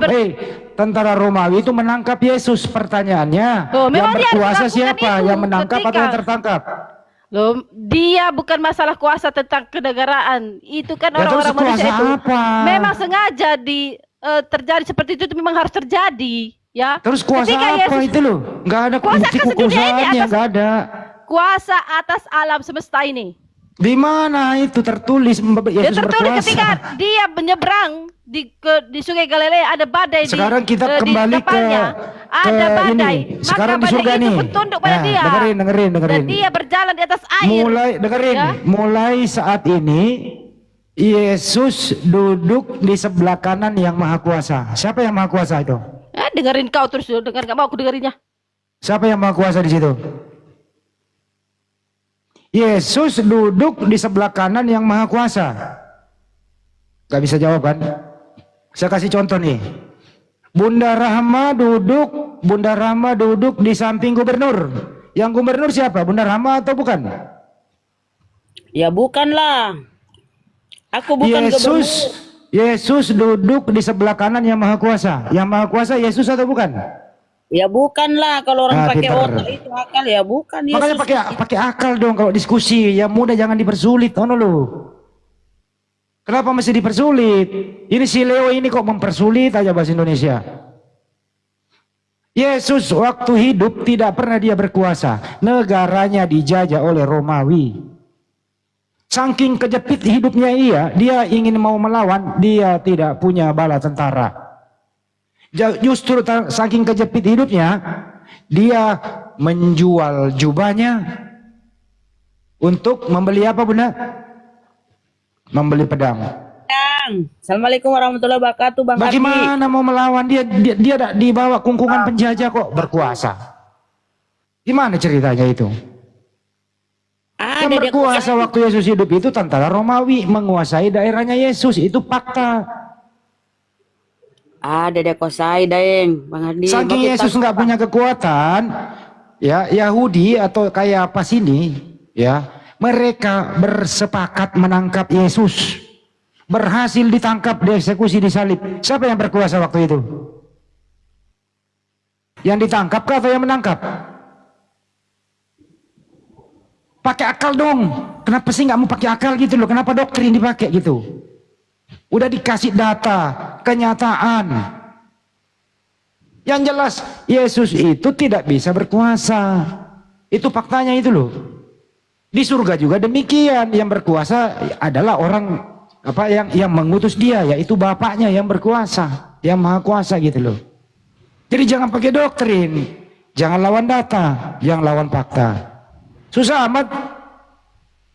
tentara Romawi itu menangkap Yesus. Pertanyaannya, Oh, yang memang dia harus berkuasa melakukan siapa? itu Yang menangkap atau ketika- yang tertangkap? Loh, dia bukan masalah kuasa tentang kenegaraan. Itu kan Ya, terus orang-orang manusia kuasa itu apa? memang sengaja terjadi seperti itu memang harus terjadi, ya. Terus kuasa Ketika apa Yesus- itu loh? Nggak ada Kuasa bukti atas dunia ini, kekuasaannya, atas- nggak ada. Kuasa atas alam semesta ini. Di mana itu tertulis Dia Yesus tertulis berkuasa? ketika dia menyeberang di Sungai Galilea, ada badai Sekarang kita di kembali kapalnya. Ada ke badai. ini. Maka Sekarang di badai surga itu nih. pun tunduk pada Nah, dia. dengerin. Dan dia berjalan di atas air. Ya. Mulai saat ini Yesus duduk di sebelah kanan yang maha kuasa. Siapa yang maha kuasa itu? Dengerin kau terus, dengar gak mau aku dengerinnya. Siapa yang maha kuasa di situ? Yesus duduk di sebelah kanan yang maha kuasa. Gak bisa jawab kan? Saya kasih contoh nih. Bunda Rahma duduk di samping gubernur. Yang gubernur siapa? Bunda Rahma atau bukan? Ya bukanlah. Aku bukan gubernur. Yesus duduk di sebelah kanan yang maha kuasa. Yang maha kuasa Yesus atau bukan? Ya bukanlah, kalau orang pakai pinter. otak itu akal ya bukan. Makanya Yesus. pakai akal dong kalau diskusi. Yang mudah jangan dipersulit, ono lo. Kenapa mesti dipersulit? Ini si Leo ini kok mempersulit aja bahasa Indonesia. Yesus waktu hidup tidak pernah dia berkuasa. Negaranya dijajah oleh Romawi. Saking kejepit hidupnya dia ingin mau melawan, dia tidak punya bala tentara. Justru saking kejepit hidupnya, dia menjual jubahnya untuk membeli apa, Bunda? Membeli pedang. Assalamualaikum warahmatullahi wabarakatuh, Bang Ardi. Bagaimana mau melawan dia dibawa kungkungan penjajah kok berkuasa? Gimana ceritanya itu? Ada Yang dia berkuasa waktu Yesus hidup itu tentara Romawi menguasai daerahnya Yesus, itu fakta. Ada dia kuasai daeng, Bang Ardi. Saking Yesus nggak punya kekuatan, ya Yahudi atau kayak apa sini, ya mereka bersepakat menangkap Yesus, berhasil ditangkap, dieksekusi, disalib. Siapa yang berkuasa waktu itu? Yang ditangkap kah atau yang menangkap? Pakai akal dong. Kenapa sih nggak mau pakai akal gitu loh? Kenapa doktrin dipakai gitu? Udah dikasih data, kenyataan. Yang jelas Yesus itu tidak bisa berkuasa. Itu faktanya itu loh. Di surga juga demikian. Yang berkuasa adalah orang apa yang mengutus dia, yaitu Bapaknya yang berkuasa, yang maha kuasa gitu loh. Jadi jangan pakai doktrin, jangan lawan data, jangan lawan fakta. Susah amat.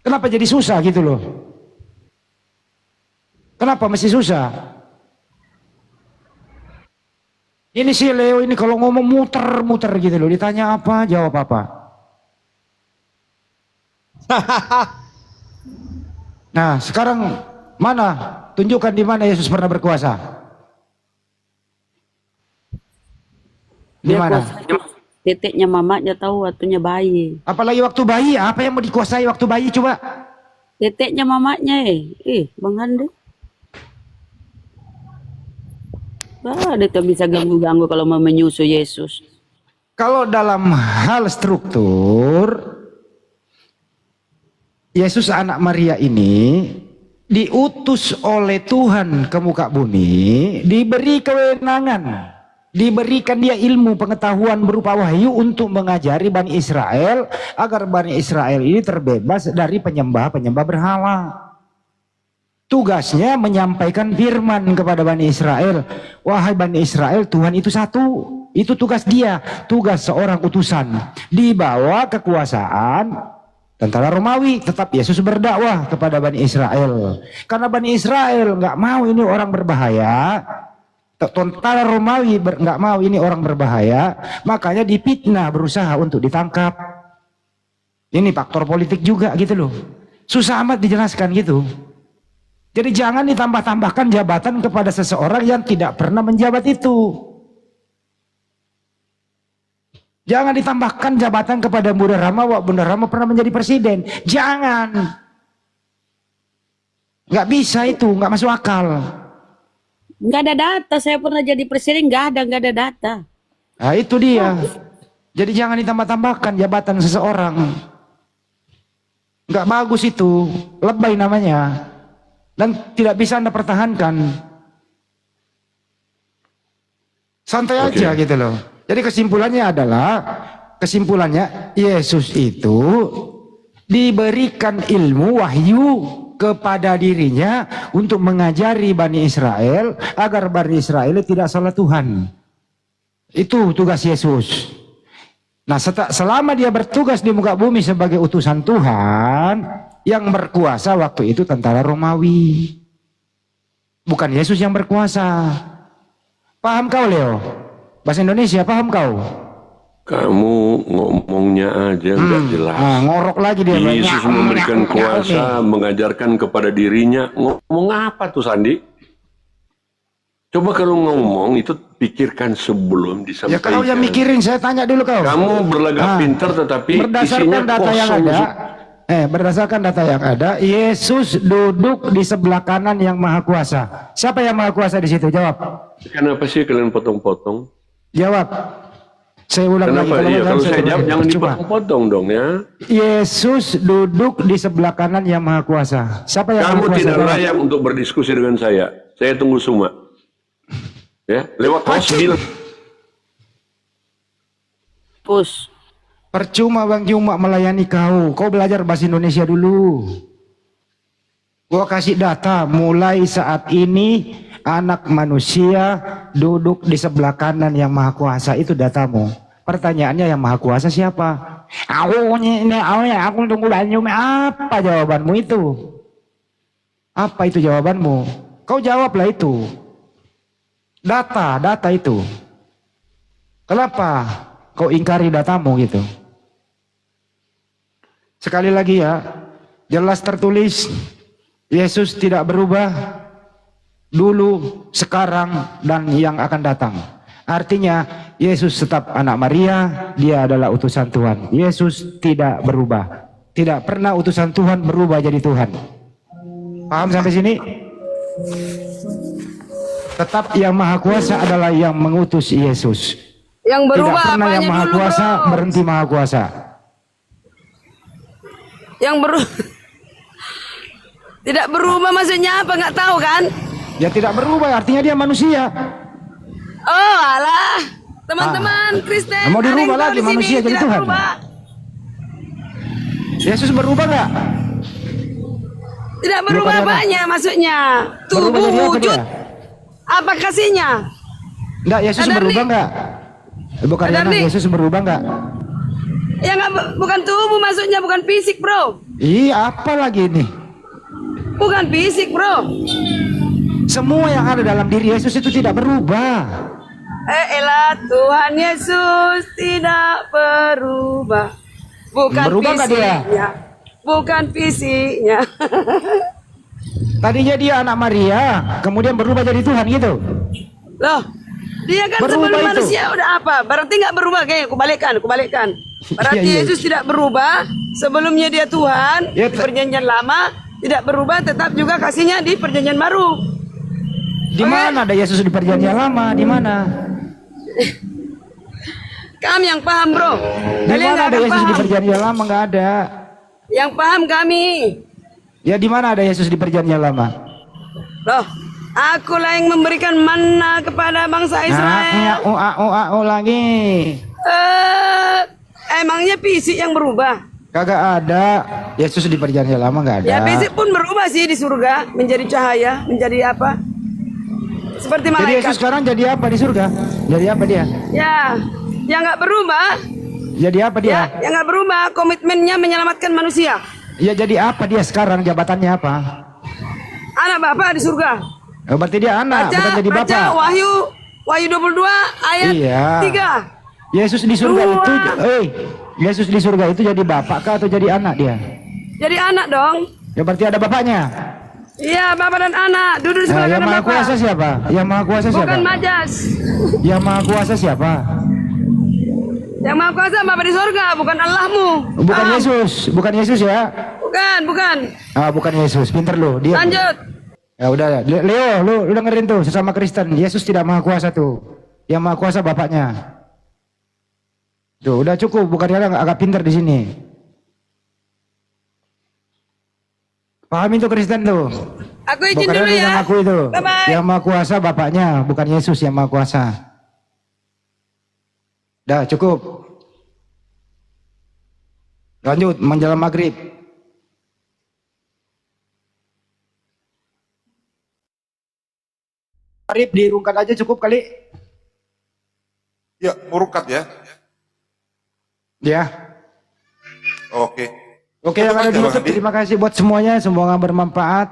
Kenapa jadi susah gitu loh? Kenapa mesti susah? Ini si Leo ini kalau ngomong muter-muter gitu loh. Ditanya apa, jawab apa. Nah sekarang mana? Tunjukkan di mana Yesus pernah berkuasa. Di mana? Titiknya mamanya tahu waktunya bayi. Apalagi waktu bayi, apa yang mau dikuasai waktu bayi coba? Titiknya mamanya Bang Andi. Dia tak bisa ganggu-ganggu kalau mau menyusu Yesus. Kalau dalam hal struktur, Yesus anak Maria ini diutus oleh Tuhan ke muka bumi, diberi kewenangan, diberikan dia ilmu pengetahuan berupa wahyu untuk mengajari Bani Israel agar Bani Israel ini terbebas dari penyembah-penyembah berhala. Tugasnya menyampaikan firman kepada Bani Israel. Wahai Bani Israel, Tuhan itu satu. Itu tugas dia, tugas seorang utusan. Di bawah kekuasaan tentara Romawi, tetap Yesus berdakwah kepada Bani Israel. Karena Bani Israel nggak mau ini orang berbahaya, tentara Romawi nggak mau ini orang berbahaya, makanya dipitnah, berusaha untuk ditangkap. Ini faktor politik juga gitu loh. Susah amat dijelaskan gitu. Jadi jangan ditambah-tambahkan jabatan kepada seseorang yang tidak pernah menjabat itu. Jangan ditambahkan jabatan kepada Bunda Rama, Bunda Rama pernah menjadi presiden. Jangan. Nggak bisa itu, nggak masuk akal. Nggak ada data. Saya pernah jadi presiden, nggak ada data. Nah itu dia. Jadi jangan ditambah-tambahkan jabatan seseorang. Nggak bagus itu, lebay namanya. Dan tidak bisa Anda pertahankan. Santai aja gitu loh. Jadi kesimpulannya Yesus itu diberikan ilmu wahyu kepada dirinya untuk mengajari Bani Israel agar Bani Israel tidak salah Tuhan. Itu tugas Yesus. Nah, selama dia bertugas di muka bumi sebagai utusan Tuhan, yang berkuasa waktu itu tentara Romawi. Bukan Yesus yang berkuasa. Paham kau, Leo? Bahasa Indonesia, paham kau? Kamu ngomongnya aja nggak jelas. Ngorok lagi dia. Yesus memberikan kuasa, mengajarkan kepada dirinya. Ngomong apa tuh, Sandi? Coba kalau ngomong itu pikirkan sebelum disampaikan. Ya kau yang mikirin, saya tanya dulu kau. Kamu berlagak pintar tetapi isinya kosong. Berdasarkan data yang ada, Yesus duduk di sebelah kanan yang Maha Kuasa. Siapa yang Maha Kuasa di situ? Jawab. Kenapa sih kalian potong-potong? Jawab. Saya ulang lagi. Kalau saya jawab jangan dipotong-potong dong ya. Yesus duduk di sebelah kanan yang Maha Kuasa. Siapa yang Kamu Maha Kuasa? tidak layak untuk berdiskusi dengan saya. Saya tunggu semua. Ya, lewat pos bilang. Pus. Percuma Bang Juma melayani kau. Kau belajar bahasa Indonesia dulu. Gua kasih data. Mulai saat ini anak manusia duduk di sebelah kanan yang Maha Kuasa. Itu datamu. Pertanyaannya yang Maha Kuasa siapa? Aku tunggu Banyume. Apa jawabanmu itu? Apa itu jawabanmu? Kau jawablah itu. Data itu. Kenapa kau ingkari datamu gitu? Sekali lagi ya, jelas tertulis Yesus tidak berubah dulu, sekarang, dan yang akan datang. Artinya Yesus tetap anak Maria, dia adalah utusan Tuhan. Yesus tidak berubah. Tidak pernah utusan Tuhan berubah jadi Tuhan. Paham sampai sini? Tetap yang Maha Kuasa adalah yang mengutus Yesus. Yang berubah tidak pernah yang apanya Maha dulu, Kuasa bro? berhenti Maha Kuasa. Yang tidak berubah maksudnya apa? Nggak tahu kan? Ya tidak berubah, artinya dia manusia. Oh alah, teman-teman Kristen. Mau ada yang dirubah tahu lagi di sini manusia jadi tidak Tuhan. berubah. Yesus berubah nggak? Tidak berubah apanya maksudnya? Tubuh Berubah jadi apa wujud. dia? Apa kasihnya? Enggak, Yesus Sadar berubah nih. enggak? Bukan Sadar Yana, nih. Yesus berubah enggak? Ya nggak, bukan tubuh maksudnya, bukan fisik bro. Iya, apa lagi ini? Bukan fisik bro. Semua yang ada dalam diri Yesus itu tidak berubah. Elah, Tuhan Yesus tidak berubah. Bukan Berubah nggak dia? fisiknya. Bukan fisiknya. Tadinya dia anak Maria, kemudian berubah jadi Tuhan gitu. Loh, dia kan Berubah sebelum itu. manusia udah apa? Berarti nggak berubah kayak kubalikkan. Berarti Iya, iya. Yesus tidak berubah. Sebelumnya dia Tuhan Ya, di perjanjian lama, tidak berubah, tetap juga kasihnya di perjanjian baru. Di mana ada Yesus di perjanjian lama? Di mana? Kami yang paham bro. Di Kalian mana nggak ada akan Yesus di paham. perjanjian lama? Nggak ada. Yang paham kami. Ya di mana ada Yesus di perjanjian lama? Loh, akulah yang memberikan manna kepada bangsa Israel. Lagi. Emangnya fisik yang berubah? Kagak ada. Yesus di perjanjian lama nggak ada. Ya fisik pun berubah sih di surga, menjadi cahaya, menjadi apa? Seperti Jadi malaikat. Yesus sekarang jadi apa di surga? Jadi apa dia? Ya, yang nggak berubah. Jadi apa dia? Ya, yang nggak berubah komitmennya menyelamatkan manusia. Ya jadi apa dia sekarang? Jabatannya apa? Anak Bapa di surga. Berarti dia anak, bukan jadi Baca bapak. Wahyu 22 ayat Iya. 3. Yesus di surga Dua. itu, Yesus di surga itu jadi bapak kah atau jadi anak dia? Jadi anak dong. Ya berarti ada bapaknya. Iya, Bapak dan anak duduk di sebelah Yang kanan maha Bapak. kuasa siapa? Yang maha kuasa siapa? Bukan majas. Yang maha kuasa siapa? Yang maha kuasa Bapak di surga, bukan Allahmu. Bukan Ah, Yesus, bukan Yesus ya. Bukan. Ah, bukan Yesus. Pinter lu. Dia. Lanjut. Ya udah, Leo, lu dengerin tuh sesama Kristen. Yesus tidak maha kuasa tuh. Yang maha kuasa Bapaknya. Tuh, udah cukup. Bukan dia agak pinter di sini. Pahami tuh Kristen tuh. Aku izin Bukan dulu dia ya. yang ngaku itu. Bye-bye. Yang maha kuasa Bapaknya, bukan Yesus yang maha kuasa. Dah cukup. Lanjut menjelang maghrib. Maghrib dirungkat aja cukup kali. Ya, murukat ya. Ya. Oke. Oke, yang ada di YouTube, terima kasih buat semuanya. Semoga bermanfaat.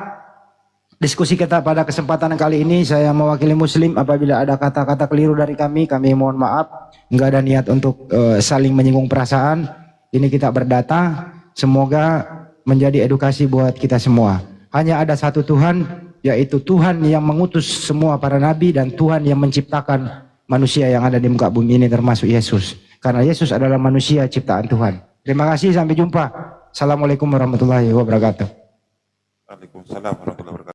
Diskusi kita pada kesempatan kali ini, saya mewakili Muslim. Apabila ada kata-kata keliru dari kami mohon maaf. Enggak ada niat untuk saling menyinggung perasaan. Ini kita berdata. Semoga menjadi edukasi buat kita semua. Hanya ada satu Tuhan, yaitu Tuhan yang mengutus semua para nabi dan Tuhan yang menciptakan manusia yang ada di muka bumi ini termasuk Yesus. Karena Yesus adalah manusia ciptaan Tuhan. Terima kasih, sampai jumpa. Assalamualaikum warahmatullahi wabarakatuh. Waalaikumsalam warahmatullahi wabarakatuh.